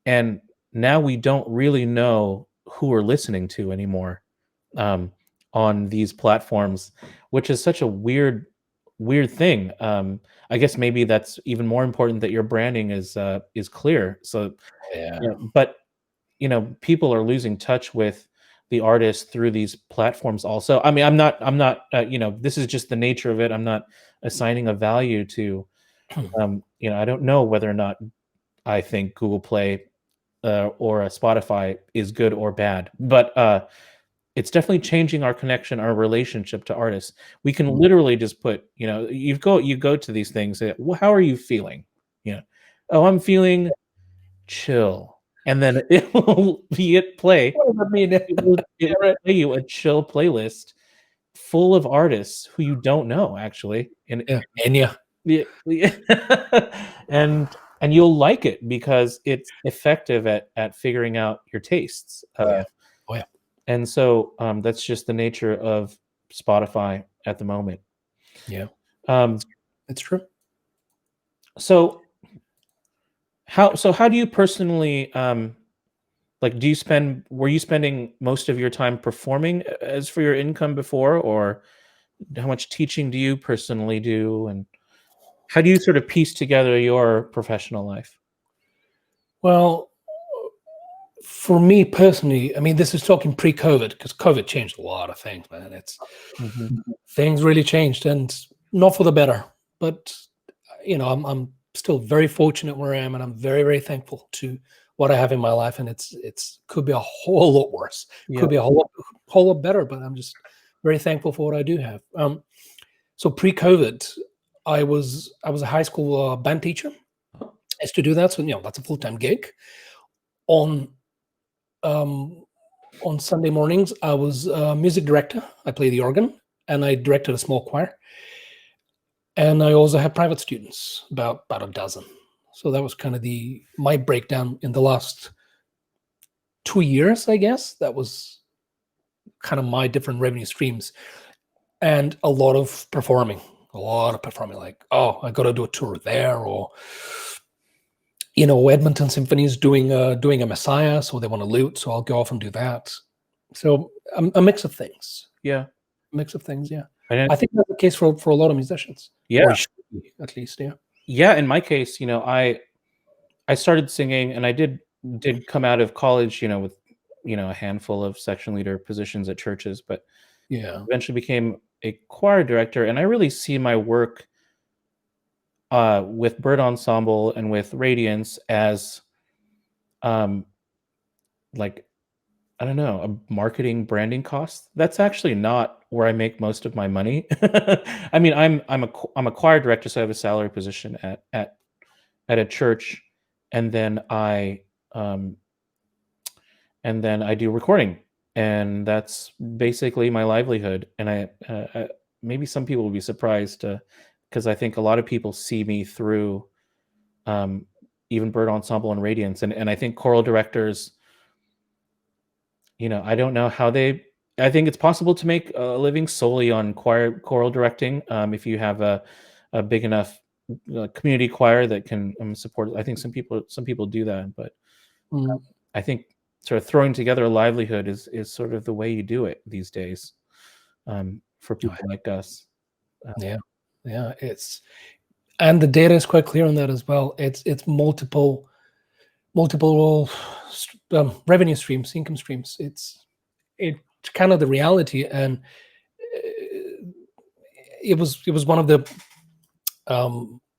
and now we don't really know who we're listening to anymore on these platforms, which is such a weird thing. I guess maybe that's even more important that your branding is clear. So Yeah. but people are losing touch with the artist through these platforms also. I mean, I'm not this is just the nature of it. I'm not assigning a value to I don't know whether or not I think Google Play or Spotify is good or bad, but it's definitely changing our connection, our relationship to artists. We can literally just put, you go to these things, well, how are you feeling? Oh, I'm feeling chill. And then it will hit play. What does that mean? It will play you a chill playlist full of artists who you don't know, actually. And Enya. and you'll like it because it's effective at figuring out your tastes. Oh, yeah. And so that's just the nature of Spotify at the moment. Yeah. It's true. So how do you personally were you spending most of your time performing as for your income before, or how much teaching do you personally do, and how do you sort of piece together your professional life? Well, for me personally, I mean, this is talking pre-COVID, because COVID changed a lot of things, man. Things really changed, and not for the better. But I'm still very fortunate where I am, and I'm very, very thankful to what I have in my life. And it's could be a whole lot worse, could be a whole lot better, but I'm just very thankful for what I do have. So pre-COVID, I was a high school band teacher. I used to do that, so that's a full-time gig. On Sunday mornings, I was a music director. I play the organ, and I directed a small choir. And I also had private students, about a dozen. So that was kind of my breakdown in the last 2 years, I guess. That was kind of my different revenue streams, and a lot of performing. Like, oh, I got to do a tour there, or Edmonton Symphony is doing a Messiah, so they want a lute, so I'll go off and do that. So a mix of things. Yeah. Mix of things, yeah. I think that's the case for a lot of musicians. Yeah. Or should be, at least, yeah. Yeah, in my case, I started singing, and I did come out of college, with a handful of section leader positions at churches, but eventually became a choir director, and I really see my work with Bird Ensemble and with Radiance as like, I don't know, a marketing branding cost. That's actually not where I make most of my money. I mean, I'm a choir director, so I have a salary position at a church, and then I do recording, and that's basically my livelihood. And maybe some people will be surprised because I think a lot of people see me through even Bird Ensemble and Radiance, and I think choral directors, I don't know how they. I think it's possible to make a living solely on choral directing if you have a big enough community choir that can support. I think some people do that, but I think sort of throwing together a livelihood is sort of the way you do it these days for people like us. Yeah, and the data is quite clear on that as well. It's multiple revenue streams, income streams. It's kind of the reality, and it was one of the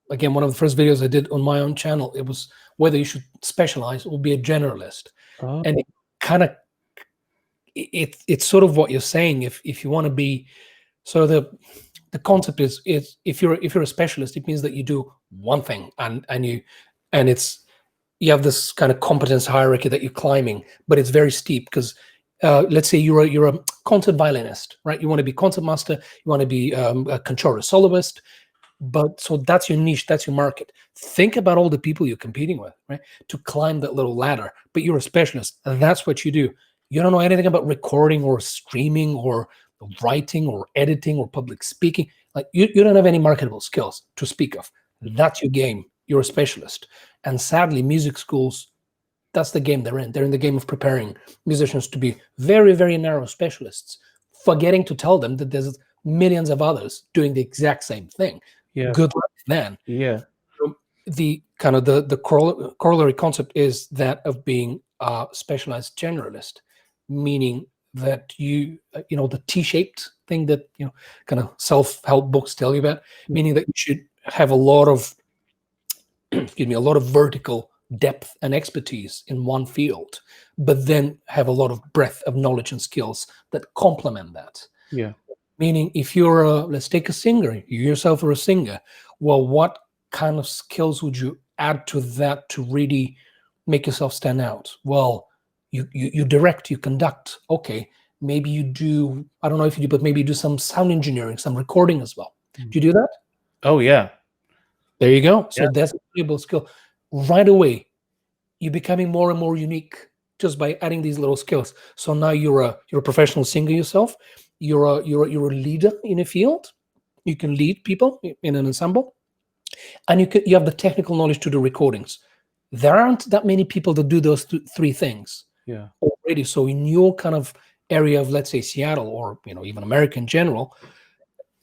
again, one of the first videos I did on my own channel. It was whether you should specialize or be a generalist. Oh. And it kind of it's sort of what you're saying. If you want to be, so the concept is if you're a specialist, it means that you do one thing and you have this kind of competence hierarchy that you're climbing, but it's very steep because let's say you're a concert violinist, right? You want to be concert master, you want to be a concerto soloist, but so that's your niche, that's your market. Think about all the people you're competing with, right? To climb that little ladder, but you're a specialist, and that's what you do. You don't know anything about recording or streaming or writing or editing or public speaking. Like you don't have any marketable skills to speak of. That's your game. You're a specialist. And sadly, music schools, that's the game they're in. They're in the game of preparing musicians to be very, very narrow specialists, forgetting to tell them that there's millions of others doing the exact same thing. Yeah. Good luck then. Yeah. The kind of the corollary concept is that of being a specialized generalist, meaning that the T-shaped thing that kind of self-help books tell you about, meaning that you should have a lot of a lot of vertical depth and expertise in one field, but then have a lot of breadth of knowledge and skills that complement that. Yeah. Meaning, if you're let's take a singer, you yourself are a singer. Well, what kind of skills would you add to that to really make yourself stand out? Well, you direct, you conduct. Okay, maybe you do. I don't know if you do, but maybe you do some sound engineering, some recording as well. Do you do that? Oh yeah. There you go. So that's a valuable skill. Right away, you're becoming more and more unique just by adding these little skills. So now you're a professional singer yourself. You're a leader in a field. You can lead people in an ensemble, and you have the technical knowledge to do recordings. There aren't that many people that do those three things already. So in your kind of area of, let's say, Seattle or even America in general,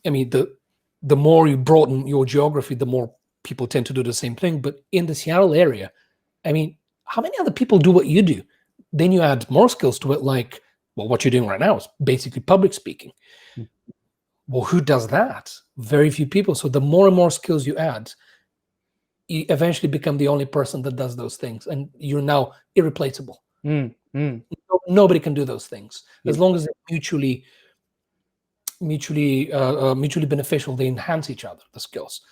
I mean, the more you broaden your geography, the more people tend to do the same thing. But in the Seattle area, I mean, how many other people do what you do? Then you add more skills to it, like, well, what you're doing right now is basically public speaking. Well, who does that? Very few people. So the more and more skills you add, you eventually become the only person that does those things, and you're now irreplaceable. Nobody can do those things as long as they're mutually beneficial. They enhance each other, the skills.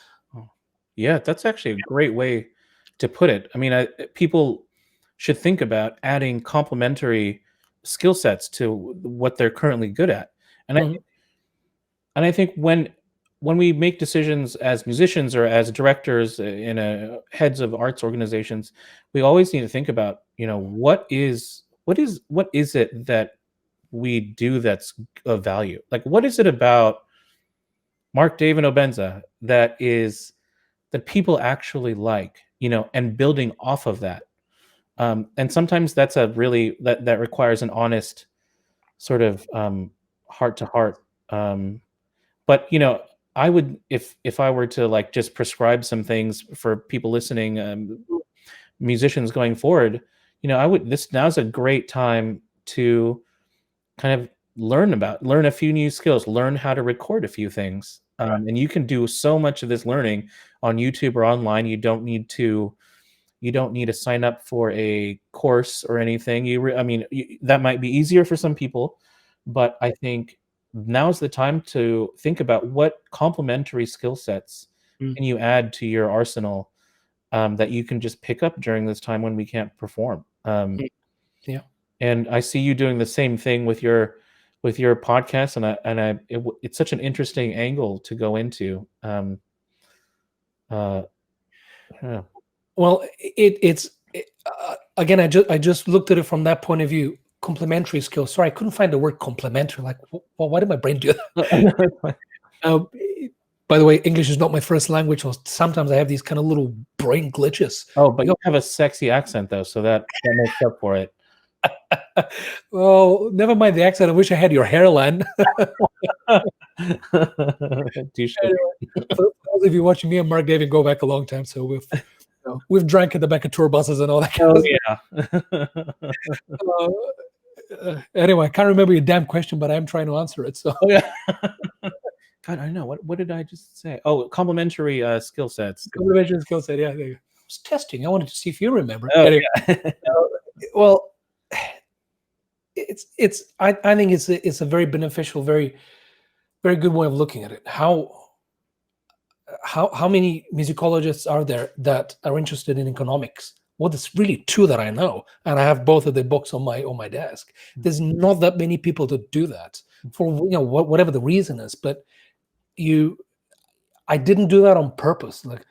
Yeah, that's actually a great way to put it. I mean, people should think about adding complementary skill sets to what they're currently good at. And I think when we make decisions as musicians or as directors in heads of arts organizations, we always need to think about, what is it that we do that's of value? Like, what is it about Mark, Dave, and Obenza that people actually like, and building off of that. And sometimes that's that requires an honest sort of heart to heart. But I would, if I were to like just prescribe some things for people listening, musicians going forward, now's a great time to kind of learn a few new skills, learn how to record a few things. And you can do so much of this learning on YouTube or online. You don't need to sign up for a course or anything. That might be easier for some people, but I think now's the time to think about what complementary skill sets can you add to your arsenal that you can just pick up during this time when we can't perform. And I see you doing the same thing with your with your podcast, it's such an interesting angle to go into. Yeah. Well, again, I just looked at it from that point of view. Complementary skills. Sorry, I couldn't find the word complementary. Like, well, why did my brain do that? By the way, English is not my first language, so sometimes I have these kind of little brain glitches. Oh, but you have a sexy accent though, so that makes up for it. Well, never mind the accent. I wish I had your hairline. For those of you watching me and Mark David go back a long time, so we've drank at the back of tour buses and all that kind of stuff. Anyway, I can't remember your damn question, but I'm trying to answer it. So yeah. God, I know. What did I just say? Oh, complementary skill sets. Complementary skill set. Yeah, I was testing. I wanted to see if you remember. Oh, anyway, yeah. Well, I think it's a very beneficial, very very good way of looking at it. How many musicologists are there that are interested in economics? Well, there's really two that I know, and I have both of their books on my desk. There's not that many people that do that for whatever the reason is. But I didn't do that on purpose. Like,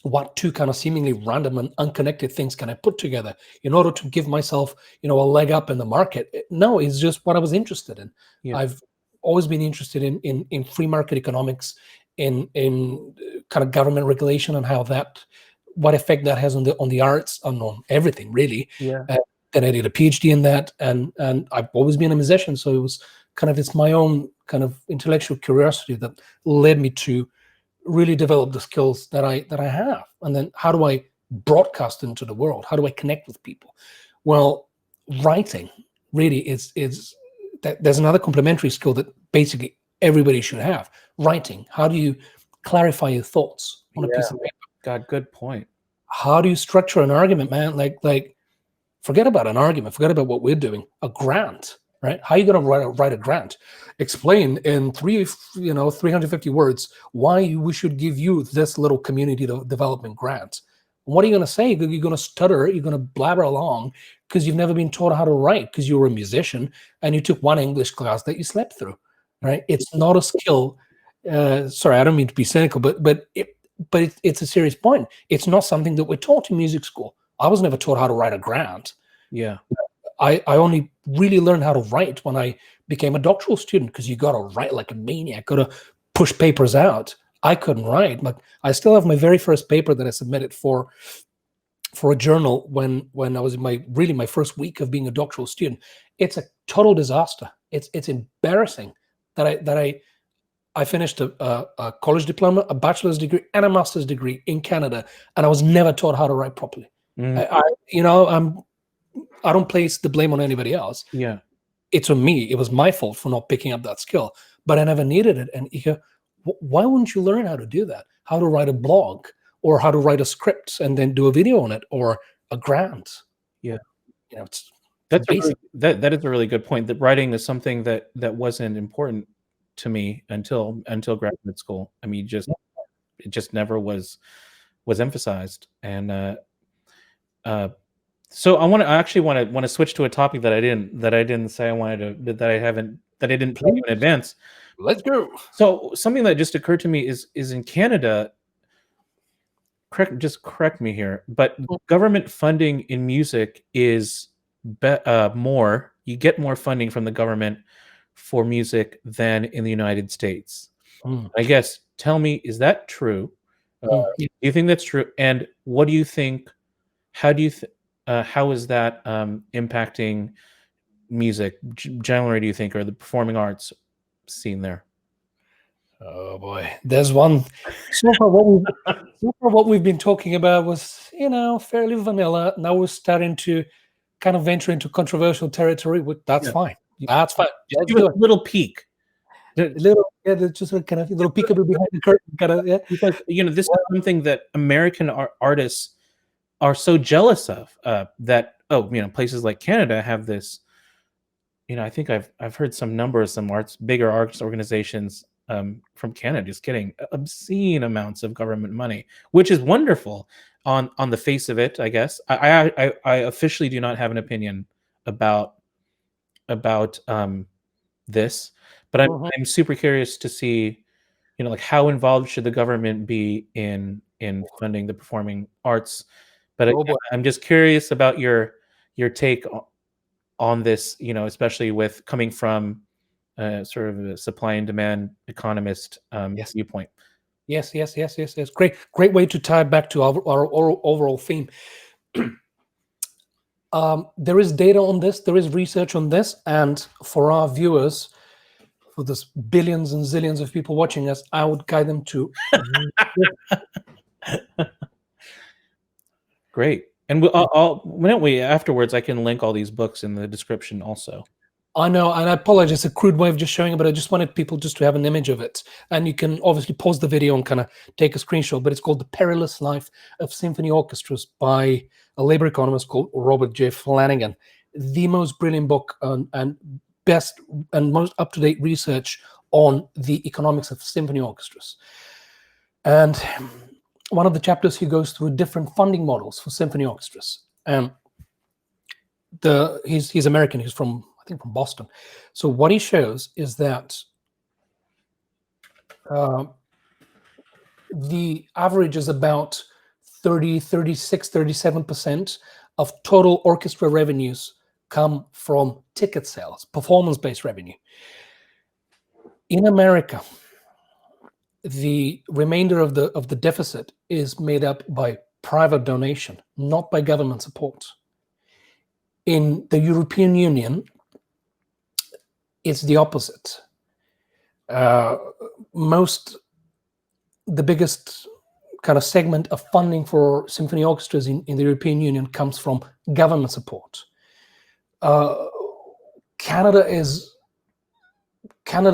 what two kind of seemingly random and unconnected things can I put together in order to give myself, a leg up in the market? No, it's just what I was interested in. Yeah. I've always been interested in free market economics, in kind of government regulation, and what effect that has on the arts and on everything, really. Yeah. Then I did a PhD in that, and I've always been a musician, so it was it's my own kind of intellectual curiosity that led me to really develop the skills that I have. And then how do I broadcast into the world? How do I connect with people? Well, writing really is that there's another complementary skill that basically everybody should have. Writing. How do you clarify your thoughts on a piece of paper? God, good point. How do you structure an argument, man? Like forget about an argument. Forget about what we're doing. A grant, right? How are you going to write a grant? Explain in 350 words why we should give you this little community development grant. What are you going to say? You're going to stutter. You're going to blabber along because you've never been taught how to write because you were a musician and you took one English class that you slept through, right? It's not a skill. Sorry, I don't mean to be cynical, but it's a serious point. It's not something that we're taught in music school. I was never taught how to write a grant. Yeah. I only really learned how to write when I became a doctoral student, because you got to write like a maniac, got to push papers out. I couldn't write, but I still have my very first paper that I submitted for a journal when I was in my first week of being a doctoral student. It's a total disaster. It's embarrassing that I finished a college diploma, a bachelor's degree, and a master's degree in Canada, and I was never taught how to write properly. I don't place the blame on anybody else. Yeah. It's on me. It was my fault for not picking up that skill, but I never needed it. And why wouldn't you learn how to do that? How to write a blog, or how to write a script and then do a video on it, or a grant? Yeah. That is a really good point. That writing is something that wasn't important to me until graduate school. I mean, it just never was emphasized. And so I actually want to switch to a topic that I didn't say I wanted to, that I didn't plan in advance. Let's go. So something that just occurred to me is in Canada, correct me here, but government funding in music is more. You get more funding from the government for music than in the United States. I guess, tell me, is that true? Do you think that's true? And what do you think? How is that impacting music generally, do you think, or the performing arts scene there? Oh boy, there's one. So far what we've been talking about was, fairly vanilla. Now we're starting to kind of venture into controversial territory. That's fine. That's fine. Just give a little peek. Just a kind of little peekaboo behind the curtain, kind of, yeah. Because this is something that American artists are so jealous of. That places like Canada have this. I think I've heard some numbers, some bigger arts organizations from Canada just getting obscene amounts of government money, which is wonderful on the face of it, I guess. I officially do not have an opinion about about this, but I'm super curious to see, like how involved should the government be in funding the performing arts. But I'm just curious about your take on this, especially with coming from sort of a supply and demand economist viewpoint. Yes. Great way to tie it back to our overall theme. There is data on this, there is research on this, and for our viewers, for this billions and zillions of people watching us, I would guide them to. Great. And why don't we afterwards? I can link all these books in the description also. I know, and I apologize. It's a crude way of just showing it, but I just wanted people just to have an image of it. And you can obviously pause the video and kind of take a screenshot. But it's called The Perilous Life of Symphony Orchestras by a labor economist called Robert J. Flanagan. The most brilliant book and best and most up-to-date research on the economics of symphony orchestras. And one of the chapters, he goes through different funding models for symphony orchestras. And he's American. He's from, I think, from Boston. So what he shows is that the average is about 30, 36, 37% of total orchestra revenues come from ticket sales, performance-based revenue. In America, the remainder of the deficit is made up by private donation, not by government support. In the European Union, it's the opposite. The biggest kind of segment of funding for symphony orchestras in the European Union comes from government support. Canada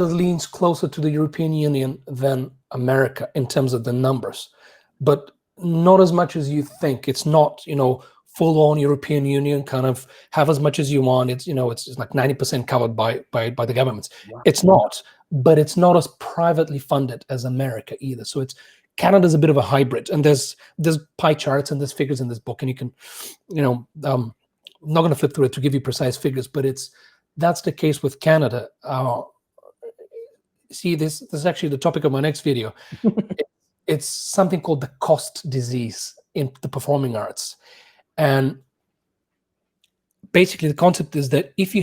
leans closer to the European Union than America in terms of the numbers, but not as much as you think. It's not, full-on European Union kind of have as much as you want. It's, it's like 90% covered by the governments. Wow. It's not, but it's not as privately funded as America either. So Canada's a bit of a hybrid, and there's pie charts and there's figures in this book, and you can, I'm not going to flip through it to give you precise figures, but that's the case with Canada. See, this is actually the topic of my next video. It's something called the cost disease in the performing arts. And basically the concept is that if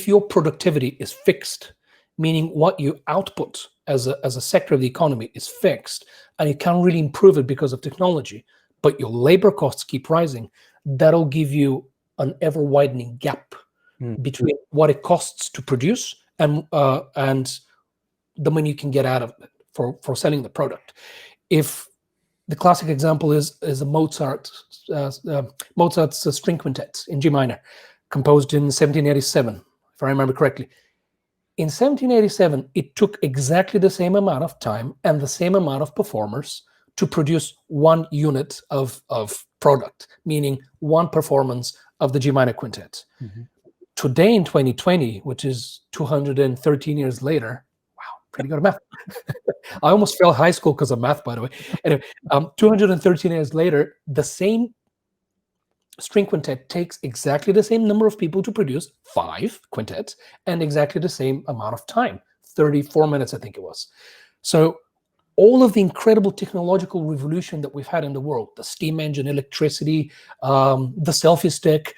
your productivity is fixed, meaning what you output as a sector of the economy is fixed, and you can't really improve it because of technology, but your labor costs keep rising, that'll give you an ever-widening gap between what it costs to produce and the money you can get out of it for selling the product. If the classic example is a Mozart's string quintet in G minor, composed in 1787, if I remember correctly. In 1787, it took exactly the same amount of time and the same amount of performers to produce one unit of product, meaning one performance of the G minor quintet. Mm-hmm. Today in 2020, which is 213 years later, wow, pretty good at math. I almost failed high school because of math, by the way. Anyway, 213 years later, the same string quintet takes exactly the same number of people to produce 5 quintets and exactly the same amount of time, 34 minutes, I think it was. So all of the incredible technological revolution that we've had in the world, the steam engine, electricity, the selfie stick,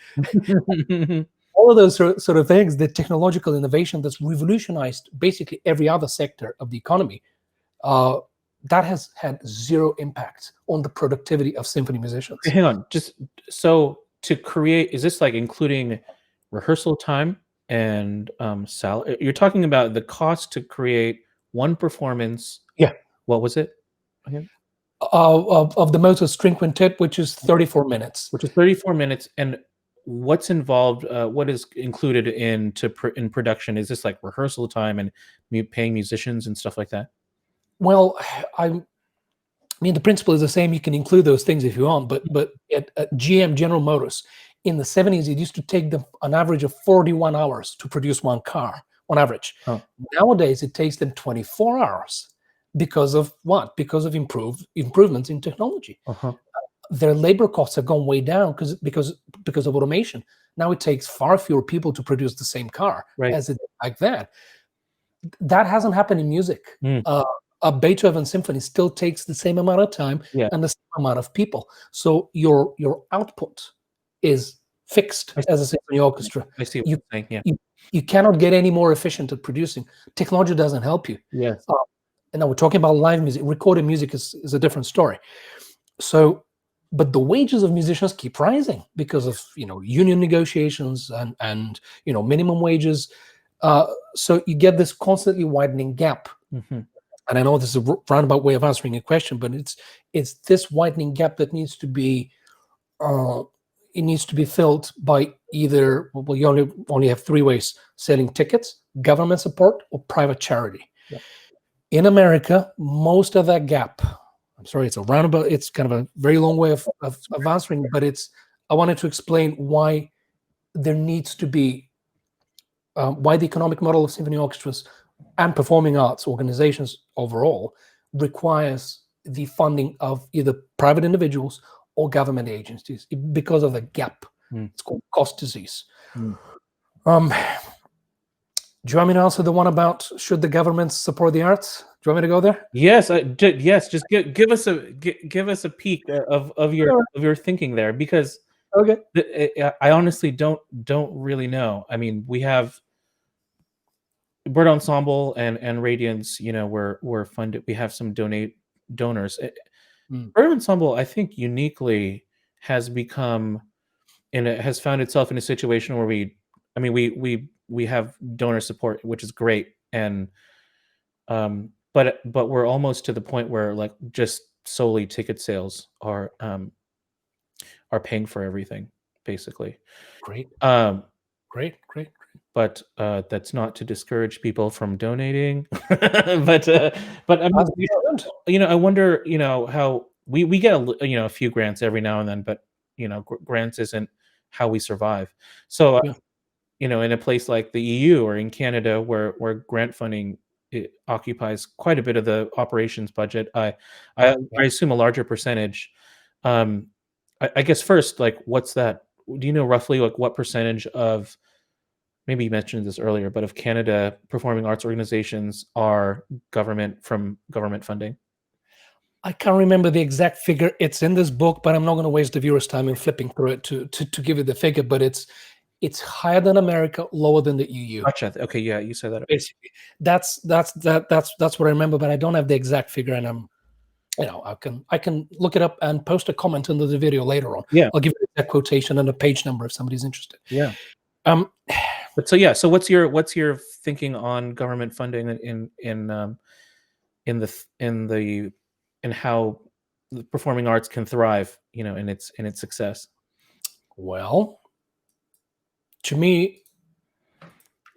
all of those sort of things, the technological innovation that's revolutionized basically every other sector of the economy, that has had zero impact on the productivity of symphony musicians. Hang on, just so to create, is this like including rehearsal time and salary? You're talking about the cost to create one performance. Yeah. What was it? Okay. Of the Mozart string quintet, which is 34 minutes. Which is 34 minutes, and what's involved? What is included in production? Is this like rehearsal time and paying musicians and stuff like that? Well, I mean, the principle is the same. You can include those things if you want, but at GM, General Motors, in the 70s, it used to take them an average of 41 hours to produce one car, on average. Oh. Nowadays, it takes them 24 hours. Because of what? Because of improvements in technology. Uh-huh. their labor costs have gone way down because of automation. Now it takes far fewer people to produce the same car as it did like that. That hasn't happened in music. A Beethoven symphony still takes the same amount of time and the same amount of people. So your output is fixed as a symphony orchestra. I see what you're saying. Yeah. You cannot get any more efficient at producing. Technology doesn't help you. Yes. And now we're talking about live music. Recorded music is a different story. So, but the wages of musicians keep rising because of union negotiations and minimum wages. So you get this constantly widening gap. And I know this is a roundabout way of answering a question, but it's this widening gap that needs to be filled by either, well, you only have three ways: selling tickets, government support, or private charity. Yeah. In America, most of that gap, I'm sorry, it's a roundabout, it's kind of a very long way of answering, but I wanted to explain why there needs to be, why the economic model of symphony orchestras and performing arts organizations overall requires the funding of either private individuals or government agencies because of the gap. It's called cost disease. Do you want me to answer the one about should the government support the arts? Do you want me to go there? Yes, yes. Just give us a peek of your thinking there, because I honestly don't really know. I mean, we have Bird Ensemble and Radiance. We're funded. We have some donors. Bird Ensemble, I think, uniquely has become, and it has found itself in a situation where we have donor support, which is great, and but we're almost to the point where like just solely ticket sales are paying for everything, basically. Great. But that's not to discourage people from donating. but I mean, I wonder, how we get a few grants every now and then, but grants isn't how we survive. So in a place like the EU or in Canada, where grant funding occupies quite a bit of the operations budget, I assume a larger percentage. I guess first, like, what's that? Do you know roughly like what percentage of, maybe you mentioned this earlier, but of Canada performing arts organizations are government funding? I can't remember the exact figure. It's in this book, but I'm not going to waste the viewer's time in flipping through it to give you the figure. But it's higher than America, lower than the EU. Gotcha. Okay, yeah, you said that. Basically, that's what I remember, but I don't have the exact figure, and I can look it up and post a comment under the video later on. Yeah, I'll give you a quotation and a page number if somebody's interested. Yeah. But so what's your thinking on government funding in how the performing arts can thrive, in its success? Well, to me,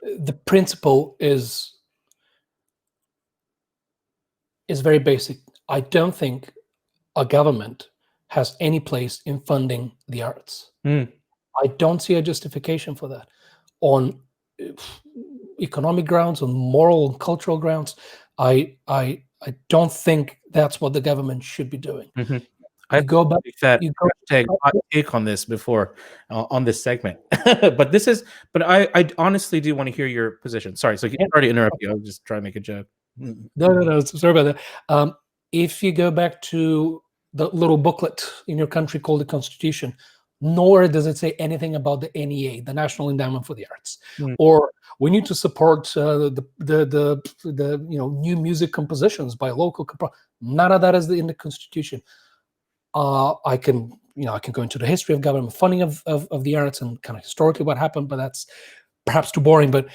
the principle is very basic. I don't think a government has any place in funding the arts. I don't see a justification for that on economic grounds, on moral and cultural grounds. I don't think that's what the government should be doing. I go back take on this before on this segment, but I honestly do want to hear your position. Sorry, so sorry to interrupt you. I was just trying to make a joke. No. Sorry about that. If you go back to the little booklet in your country called the Constitution, nor does it say anything about the NEA, the National Endowment for the Arts, or we need to support the new music compositions by local. None of that is in the Constitution. I can go into the history of government funding of the arts and kind of historically what happened, but that's perhaps too boring. But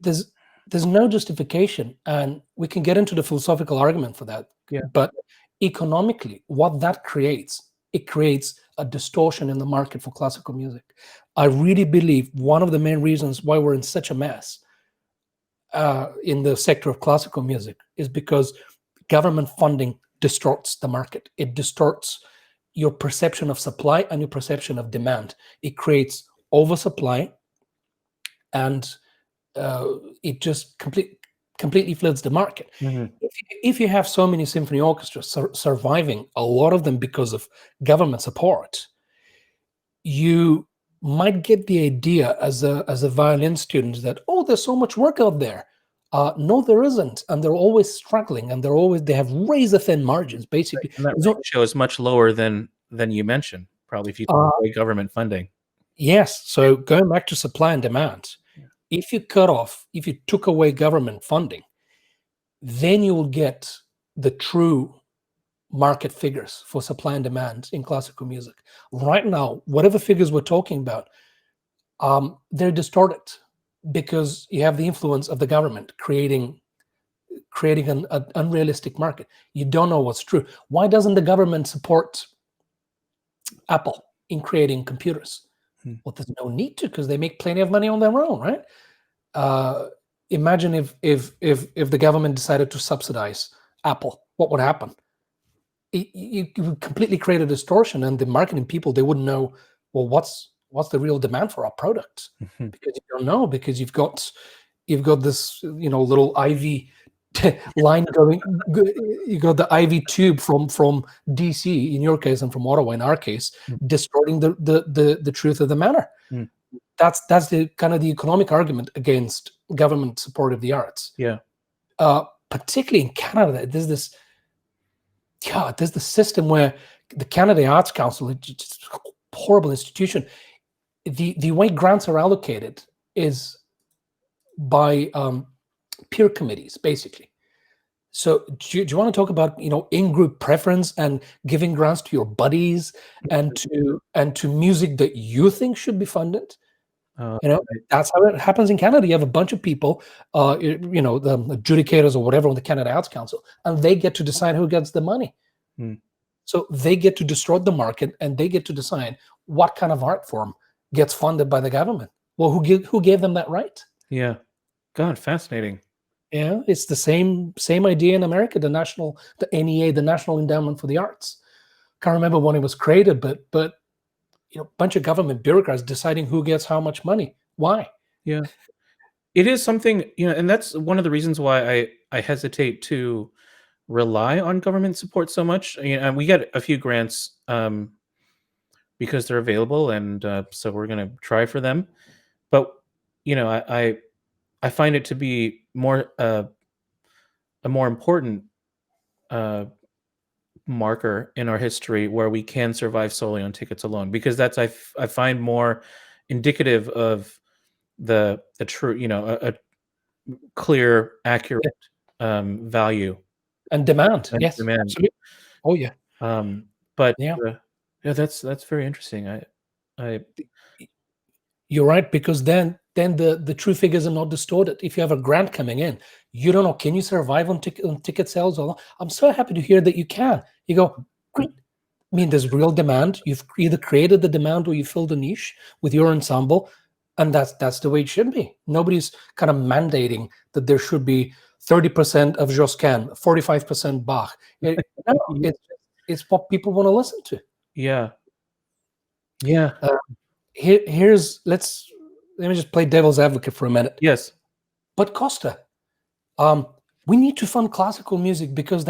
there's no justification, and we can get into the philosophical argument for that. Yeah. But economically, what that creates, it creates a distortion in the market for classical music. I really believe one of the main reasons why we're in such a mess in the sector of classical music is because government funding distorts the market. It distorts your perception of supply and your perception of demand. It creates oversupply, and it just completely floods the market. Mhm. If you have so many symphony orchestras surviving, a lot of them because of government support, you might get the idea as a violin student that, oh, there's so much work out there. No, there isn't, and they're always struggling, and they have razor thin margins. Basically, And that ratio is much lower than you mentioned, probably, if you take away government funding. yes. So going back to supply and demand, if you took away government funding, then you will get the true market figures for supply and demand in classical music. Right now, whatever figures we're talking about, they're distorted because you have the influence of the government creating an unrealistic market. You don't know what's true. Why doesn't the government support Apple in creating computers? Well, there's no need to, because they make plenty of money on their own, right? Imagine if the government decided to subsidize Apple, what would happen? You would completely create a distortion, and the marketing people, they wouldn't know, well, what's the real demand for our product? Because you don't know, because you've got this little IV line going. You got the IV tube from DC in your case, and from Ottawa in our case, distorting the truth of the matter. That's the kind of the economic argument against government support of the arts. Yeah. Particularly in Canada, there's this system where the Canada Arts Council, it's a horrible institution. The way grants are allocated is by peer committees, basically. So do you want to talk about in-group preference and giving grants to your buddies and to music that you think should be funded? That's how it happens in Canada. You have a bunch of people, the adjudicators or whatever on the Canada Arts Council, and they get to decide who gets the money. So they get to distort the market, and they get to decide what kind of art form gets funded by the government. Well, who gave them that right? Yeah. God, fascinating. Yeah, it's the same idea in America. The NEA, the National Endowment for the Arts. Can't remember when it was created, but a bunch of government bureaucrats deciding who gets how much money. Why? Yeah, it is something, and that's one of the reasons why I hesitate to rely on government support so much. And we get a few grants because they're available, and so we're going to try for them. But I find it to be more a more important marker in our history where we can survive solely on tickets alone, because that's I find more indicative of the true, a clear, accurate value and demand. and Yes, demand. absolutely. Oh yeah. But yeah, that's very interesting. You're right, because then the true figures are not distorted. If you have a grant coming in, you don't know, can you survive on ticket sales? Or I'm so happy to hear that you can. You go, great. I mean, there's real demand. You've either created the demand or you filled a niche with your ensemble, and that's the way it should be. Nobody's kind of mandating that there should be 30% of Josquin, 45% Bach. It's what people want to listen to. Yeah. Let me just play devil's advocate for a minute. Yes. But Kosta, we need to fund classical music because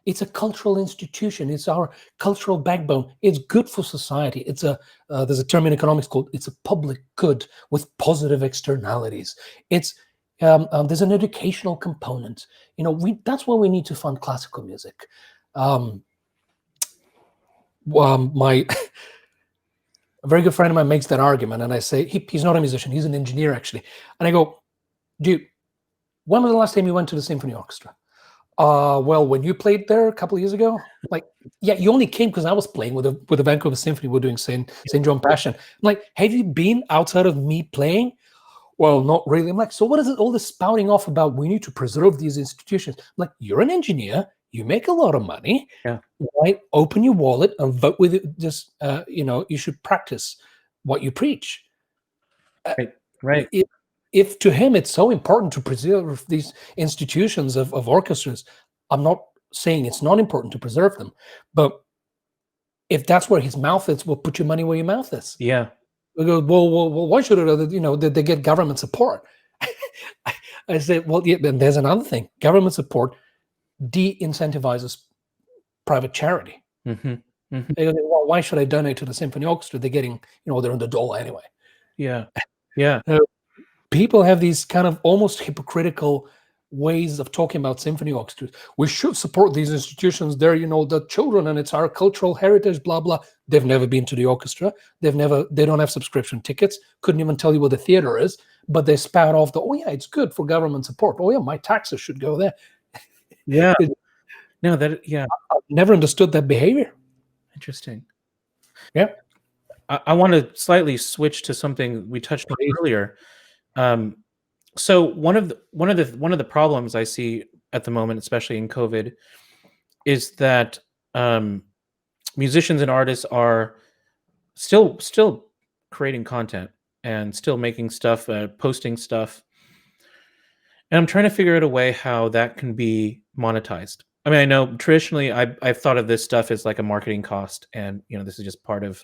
it's a cultural institution. It's our cultural backbone. It's good for society. There's a term in economics called it's a public good with positive externalities. There's an educational component. That's why we need to fund classical music. A very good friend of mine makes that argument, and I say, he's not a musician, he's an engineer, actually. And I go, dude, when was the last time you went to the Symphony Orchestra? Well, when you played there a couple of years ago? Like, yeah, you only came because I was playing with the Vancouver Symphony. We're doing St. John Passion. I'm like, have you been outside of me playing? Well, not really. I'm like, so what is it, all this spouting off about we need to preserve these institutions? I'm like, you're an engineer. You make a lot of money. Yeah. Right? Open your wallet and vote with it. Just, you should practice what you preach. Right. If to him it's so important to preserve these institutions of orchestras, I'm not saying it's not important to preserve them, but if that's where his mouth is, well, put your money where your mouth is. Yeah. We go, well, why should it? Did they get government support? I said, well, yeah, and there's another thing. Government support de-incentivizes private charity. Mm-hmm. Mm-hmm. They go, well, why should I donate to the Symphony Orchestra? They're getting, they're in the dole anyway. Yeah. Yeah. People have these kind of almost hypocritical ways of talking about symphony orchestras. We should support these institutions. They're, the children, and it's our cultural heritage, blah, blah. They've never been to the orchestra. They don't have subscription tickets, couldn't even tell you what the theater is, but they spout off oh yeah, it's good for government support. Oh yeah, my taxes should go there. Yeah. No, I've never understood that behavior. Interesting. Yeah. I want to slightly switch to something we touched on earlier. So one of the problems I see at the moment, especially in COVID, is that musicians and artists are still creating content and still making stuff, posting stuff, and I'm trying to figure out a way how that can be monetized. I mean, I know traditionally I've thought of this stuff as like a marketing cost, and this is just part of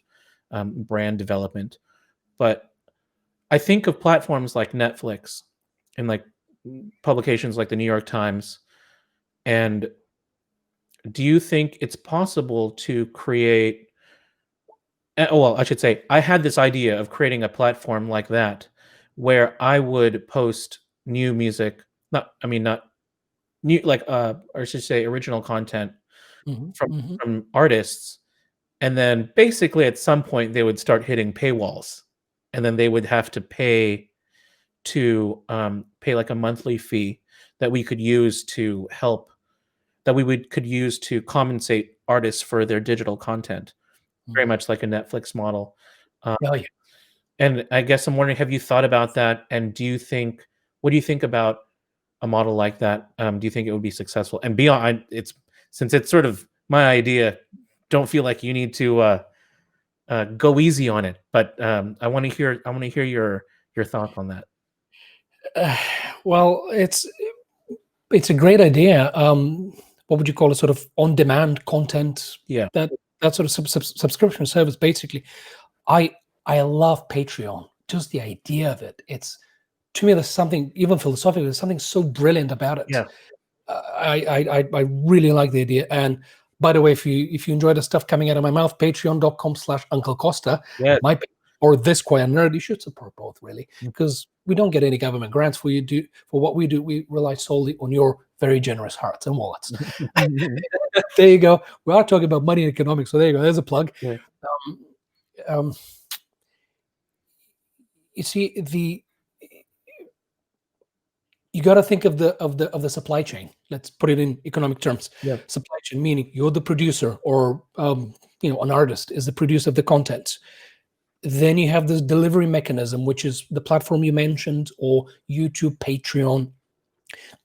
brand development, but I think of platforms like Netflix and like publications like the New York Times. And do you think it's possible to create, well, I should say, I had this idea of creating a platform like that where I would post new music, not new, like, or I should say original content from artists. And then basically at some point they would start hitting paywalls, and then they would have to pay like a monthly fee that we could use to could use to compensate artists for their digital content, very much like a Netflix model. Yeah. And I guess I'm wondering, have you thought about that? And what do you think about a model like that? Do you think it would be successful? And beyond, since it's sort of my idea, don't feel like you need to go easy on it. But I want to hear your thoughts on that. Well, it's a great idea. What would you call it? Sort of on-demand content. Yeah. That sort of subscription service. Basically, I love Patreon. Just the idea of it. It's, to me, there's something even philosophical. There's something so brilliant about it. Yeah. I really like the idea. And by the way, if you enjoy the stuff coming out of my mouth, patreon.com/Uncle Kosta. Yeah. Or this Quiet Nerd, you should support both, really, because we don't get any government grants for what we do. We rely solely on your very generous hearts and wallets. There you go. We are talking about money and economics, so there you go. There's a plug. Yeah. You see, you got to think of the supply chain. Let's put it in economic terms. Yeah. Supply chain meaning you're the producer, or an artist is the producer of the content. Then you have this delivery mechanism, which is the platform you mentioned, or YouTube, Patreon.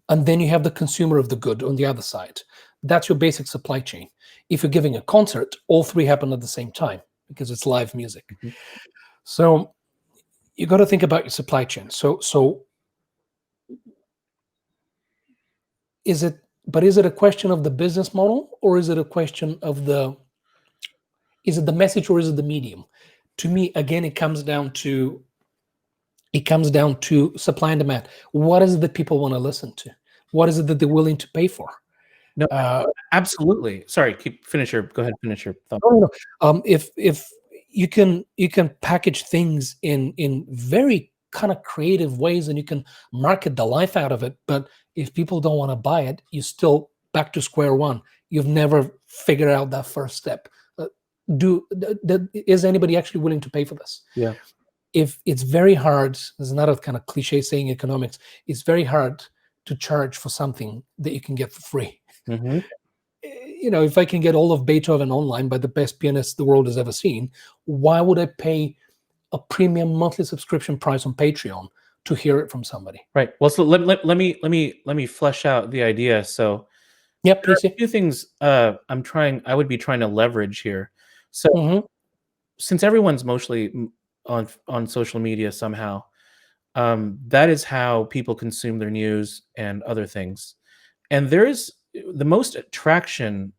And then you have the consumer of the good on the other side. That's your basic supply chain. If you're giving a concert, all three happen at the same time because it's live music. Mm-hmm. So you got to think about your supply chain. So is it a question of the business model, or is it a question of is it the message, or is it the medium? To me, again, it comes down to supply and demand. What is it that people want to listen to? What is it that they're willing to pay for? No, absolutely. Sorry, go ahead, finish your thought. No. If you can package things in very kind of creative ways, and you can market the life out of it, but if people don't want to buy it, you're still back to square one. You've never figured out that first step. Is anybody actually willing to pay for this? Yeah. If it's very hard, there's another kind of cliche saying in economics, it's very hard to charge for something that you can get for free. Mm-hmm. If I can get all of Beethoven online by the best pianist the world has ever seen, why would I pay a premium monthly subscription price on Patreon to hear it from somebody? Right. Well, so let me flesh out the idea. So yeah, please. A few things I would be trying to leverage here. So since everyone's mostly on social media somehow, that is how people consume their news and other things. And there is the most traction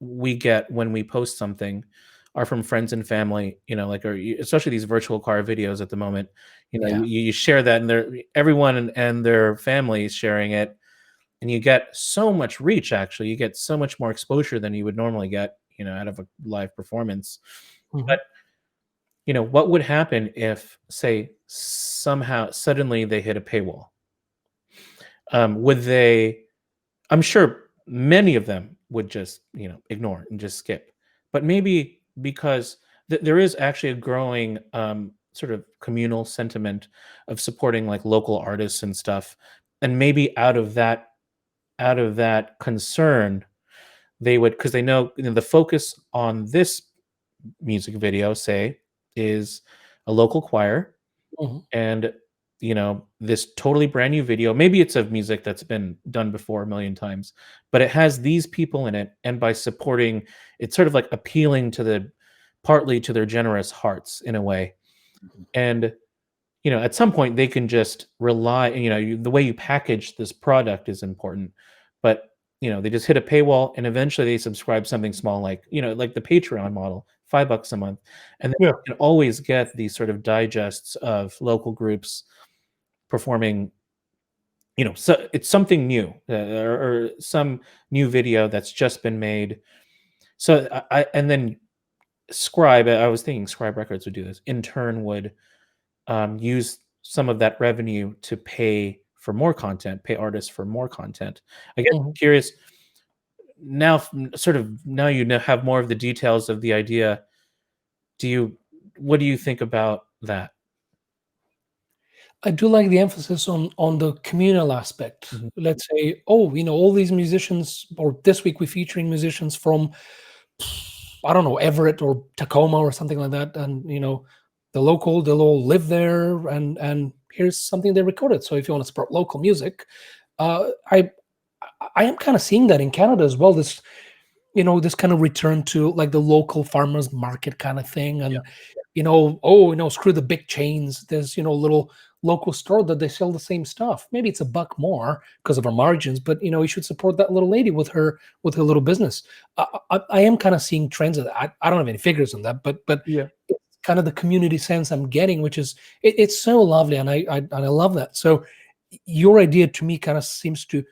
we get when we post something are from friends and family, like, or especially these virtual choir videos at the moment, Yeah. you share that, and everyone and their family is sharing it, and you get so much reach. Actually, you get so much more exposure than you would normally get, out of a live performance. Mhm. But what would happen if, say, somehow suddenly they hit a paywall? Would they? I'm sure many of them would just, ignore it and just skip. But maybe because there is actually a growing sort of communal sentiment of supporting like local artists and stuff, and maybe out of that concern, they would, because they know, the focus on this music video, say, is a local choir, Mhm. and this totally brand new video. Maybe it's of music that's been done before a million times, but it has these people in it, and by supporting, it's sort of like appealing partly to their generous hearts in a way. And at some point they can just rely, the way you package this product is important. But they just hit a paywall, and eventually they subscribe something small, like, like the Patreon model, $5 a month, and then Yeah. you can always get these sort of digests of local groups performing. So it's something new, or some new video that's just been made. So and then Scribe, I was thinking Scribe Records would do this. In turn, would use some of that revenue to pay for more content, pay artists for more content. I guess I'm Mhm. curious now, sort of now have more of the details of the idea. What do you think about that? I do like the emphasis on the communal aspect. Mhm. Let's say, oh, all these musicians, or this week we're featuring musicians from, I don't know, Everett or Tacoma or something like that, and they'll all live there, and here's something they recorded. So if you want to support local music, uh, I I am kind of seeing that in Canada as well. This kind of return to like the local farmers market kind of thing. Yeah. And screw the big chains. There's a little local store that they sell the same stuff. Maybe it's a buck more because of our margins, but you should support that little lady with her little business. I am kind of seeing trends of that. I don't have any figures on that, but Yeah. it's kind of the community sense I'm getting, which is it's so lovely, and I love that. So your idea to me kind of seems to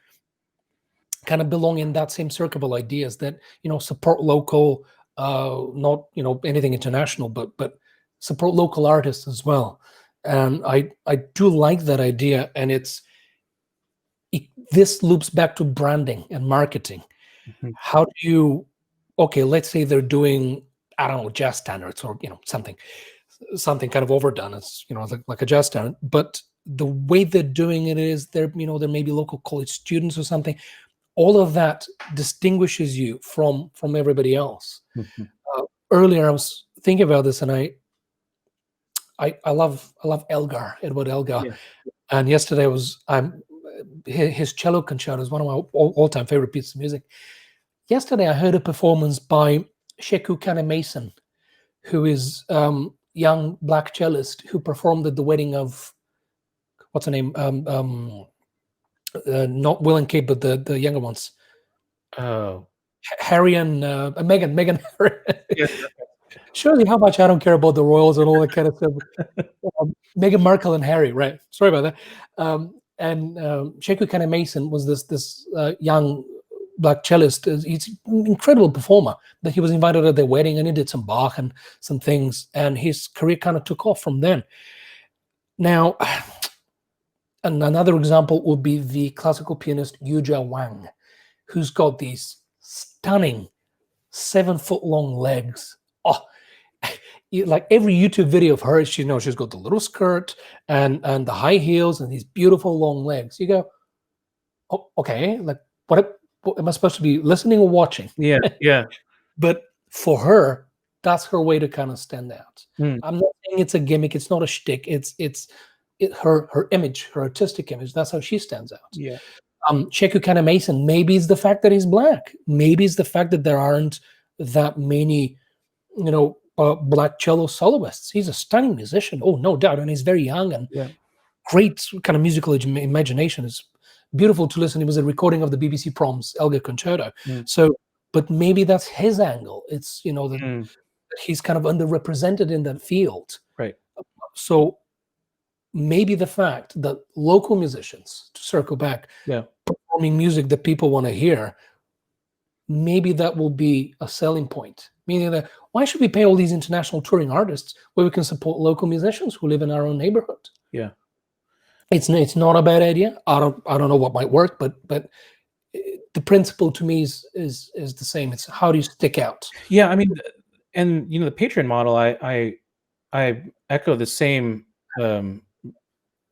kind of belong in that same circle of ideas that support local, not anything international, but support local artists as well. And I do like that idea, and this loops back to branding and marketing. Mhm. How do you, okay, let's say they're doing, I don't know, jazz standards, or something kind of overdone, it's like a jazz standard, but the way they're doing it is there may be local college students or something. All of that distinguishes you from everybody else. Mhm. Earlier I was thinking about this, and I love Elgar, Edward Elgar. Yeah. And yesterday his cello concerto is one of my all-time favorite pieces of music. Yesterday I heard a performance by Sheku Kane Mason, who is young black cellist who performed at the wedding of, what's her name, not Will and Kate, but the younger ones, Oh. Harry and Meghan. Yeah. Shows you how much I don't care about the royals and all that kind of stuff. Meghan Markle and Harry, right? Sorry about that. And Sheku Kane Mason was this young black cellist. He's an incredible performer. That he was invited at their wedding, and he did some Bach and some things, and his career kind of took off from then. Now, and another example would be the classical pianist Yuja Wang, who's got these stunning 7-foot long legs. Oh, like every YouTube video of her, she's got the little skirt and the high heels and these beautiful long legs. You go, oh, okay, like what am I supposed to be listening or watching? Yeah. Yeah. But for her, that's her way to kind of stand out. Mm. I'm not saying it's a gimmick, it's not a shtick, it's her image, her artistic image. That's how she stands out. Yeah. Sheku Kane Mason, maybe it's the fact that he's black. Maybe it's the fact that there aren't that many, black cello soloists. He's a stunning musician, oh, no doubt, and he's very young and Yeah. great kind of musical imagination. Is beautiful to listen. It was a recording of the BBC Proms Elgar Concerto. Mm. So, but maybe that's his angle. It's that Mm. he's kind of underrepresented in that field. Right. So maybe the fact that local musicians, to circle back, performing music that people want to hear, maybe that will be a selling point. Meaning that why should we pay all these international touring artists where we can support local musicians who live in our own neighborhood? Yeah. It's not a bad idea. I don't know what might work, but the principle to me is the same. It's how do you stick out? Yeah, I mean, and the Patreon model, I echo the same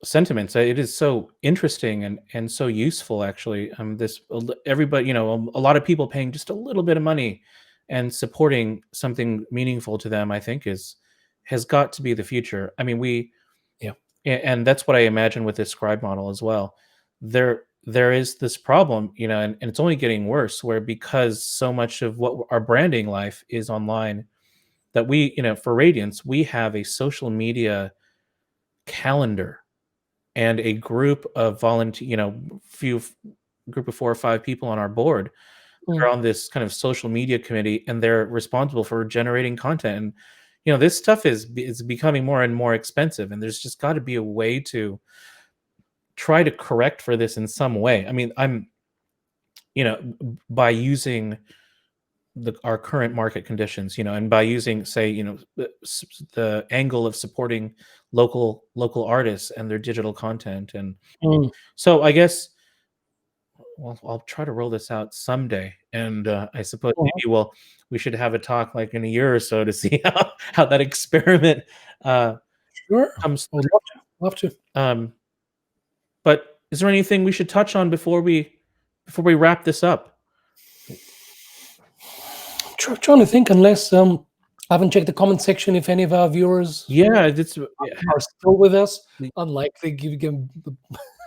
sentiments. It is so interesting and so useful, actually. Everybody, a lot of people paying just a little bit of money and supporting something meaningful to them, I think has got to be the future. I mean, and that's what I imagine with this scribe model as well. There is this problem, and it's only getting worse, where because so much of what our branding life is online, that we, for Radiance, we have a social media calendar and a group of volunteer, group of 4 or 5 people on our board. They're on this kind of social media committee, and they're responsible for generating content. And this stuff is becoming more and more expensive, and there's just got to be a way to try to correct for this in some way. I mean, by using our current market conditions, and by using, say, the angle of supporting local artists and their digital content. And so I guess, well, I'll try to roll this out someday, and I suppose maybe we should have a talk like in a year or so to see how that experiment comes. I'd love to. But is there anything we should touch on before we wrap this up? Trying to think, unless I haven't checked the comment section if any of our viewers are still with us. Unlikely, give them.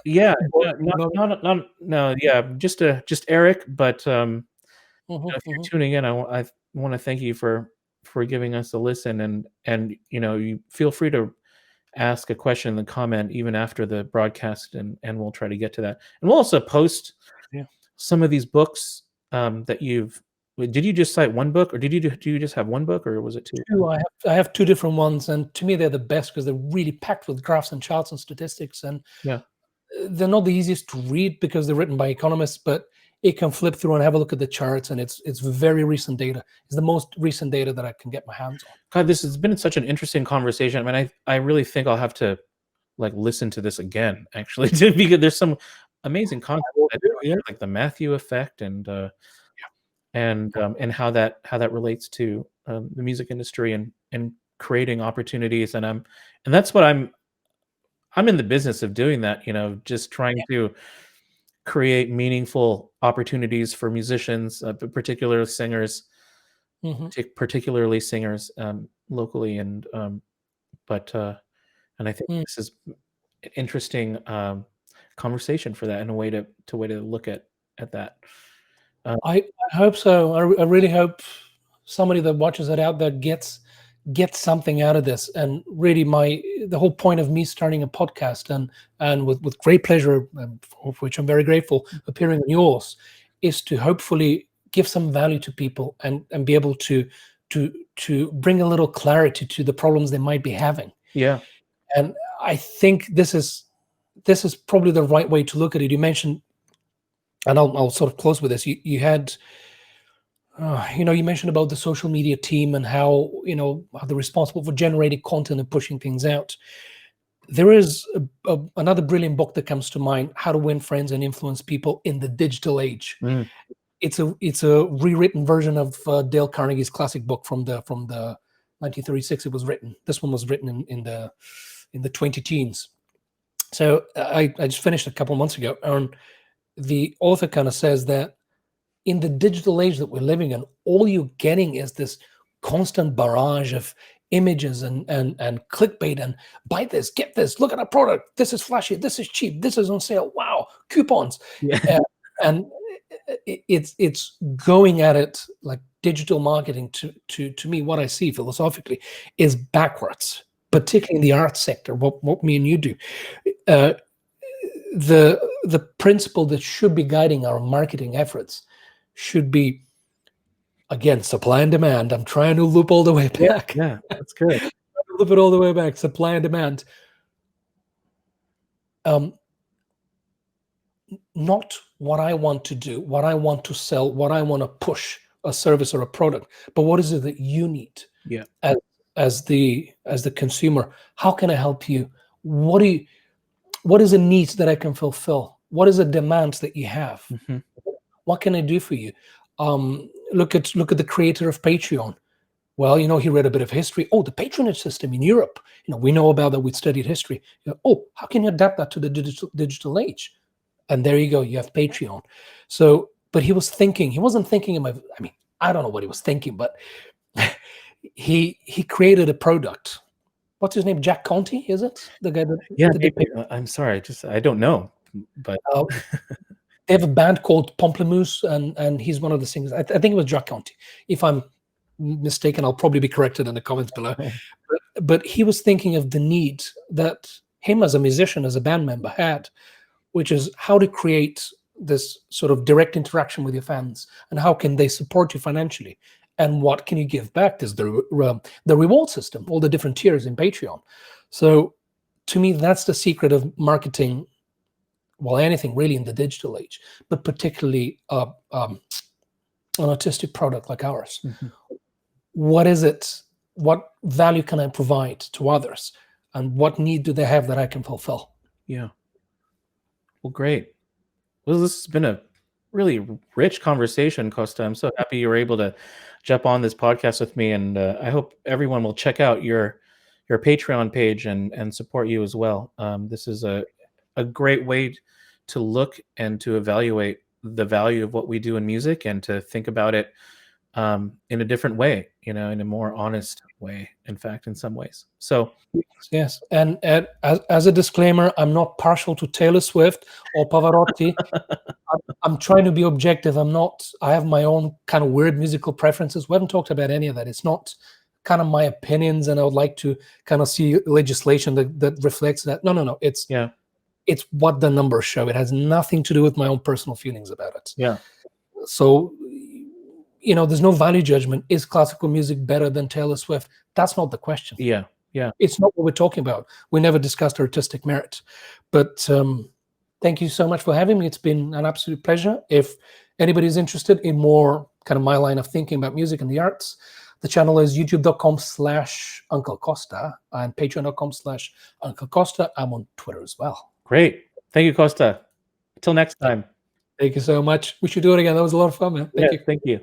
Yeah, no, yeah, just Eric. But if you're tuning in, I want to thank you for giving us a listen, and you feel free to ask a question in the comment even after the broadcast, and we'll try to get to that. And we'll also post some of these books that you've. Did you just cite one book, or do you just have one book, or was it two? I have 2 different ones, and to me they're the best because they're really packed with graphs and charts and statistics, and they're not the easiest to read because they're written by economists, but it can flip through and have a look at the charts, and it's very recent data. It's the most recent data that I can get my hands on. God, this has been such an interesting conversation. I mean, I really think I'll have to listen to this again, actually, because there's some amazing content, like the Matthew effect, and how that relates to the music industry and creating opportunities. And that's what I'm in the business of doing that, just trying to create meaningful opportunities for musicians, particularly singers, locally. And I think this is an interesting conversation for that, and a way to look at that. I hope so. I really hope somebody that watches it out there gets something out of this. And really, the whole point of me starting a podcast and with great pleasure, for which I'm very grateful, appearing on yours, is to hopefully give some value to people and be able to bring a little clarity to the problems they might be having. Yeah. And I think this is probably the right way to look at it. You mentioned, and I'll sort of close with this. You had, you mentioned about the social media team and how they're responsible for generating content and pushing things out. There is another brilliant book that comes to mind: How to Win Friends and Influence People in the Digital Age. It's a rewritten version of Dale Carnegie's classic book from the 1936. It was written. This one was written in the 20-teens. So I just finished a couple of months ago, and the author kind of says that in the digital age that we're living in, all you're getting is this constant barrage of images and clickbait, and buy this, get this, look at our product, this is flashy, this is cheap, this is on sale, wow, coupons. And it's going at it like digital marketing. To me, what I see philosophically is backwards, particularly in the arts sector, what me and you do. The principle that should be guiding our marketing efforts should be again, supply and demand. I'm trying to loop all the way back. Yeah, that's good. Loop it all the way back. Supply and demand. Not what I want to do, what I want to sell, what I want to push, a service or a product, but what is it that you need? Yeah. As the consumer, how can I help you? What is a need that I can fulfill? What is a demand that you have? Mm-hmm. What can I do for you? Look at the creator of Patreon. Well, he read a bit of history. Oh, the patronage system in Europe. We know about that. We studied history. Oh, how can you adapt that to the digital age? And there you go. You have Patreon. So, but he was thinking. He wasn't thinking about. I mean, I don't know what he was thinking, but he created a product. What's his name? Jack Conte, is it? The guy that? Yeah. I'm sorry. I don't know. But they have a band called Pamplemousse, and he's one of the singers. I think it was Jack Conte. If I'm mistaken, I'll probably be corrected in the comments below. But he was thinking of the need that him as a musician, as a band member had, which is how to create this sort of direct interaction with your fans, and how can they support you financially, and what can you give back? There's the reward system, all the different tiers in Patreon. So to me, that's the secret of marketing. Well, anything really in the digital age, but particularly an artistic product like ours. Mm-hmm. What is it? What value can I provide to others? And what need do they have that I can fulfill? Yeah. Well, great. Well, this has been a really rich conversation, Kosta. I'm so happy you were able to jump on this podcast with me, and I hope everyone will check out your Patreon page and support you as well. This is a great way to look and to evaluate the value of what we do in music, and to think about it in a different way, in a more honest way, in fact, in some ways. So yes, and as a disclaimer, I'm not partial to Taylor Swift or Pavarotti. I'm trying to be objective. I have my own kind of weird musical preferences. We haven't talked about any of that. It's not kind of my opinions, and I would like to kind of see legislation that reflects that. No. It's what the numbers show. It has nothing to do with my own personal feelings about it. Yeah. So, there's no value judgment. Is classical music better than Taylor Swift? That's not the question. Yeah. It's not what we're talking about. We never discussed artistic merit. But thank you so much for having me. It's been an absolute pleasure. If anybody's interested in more kind of my line of thinking about music and the arts, the channel is youtube.com/Uncle Kosta and patreon.com/Uncle Kosta. I'm on Twitter as well. Great. Thank you, Kosta. Until next time. Thank you so much. We should do it again. That was a lot of fun, man. Thank you. Thank you.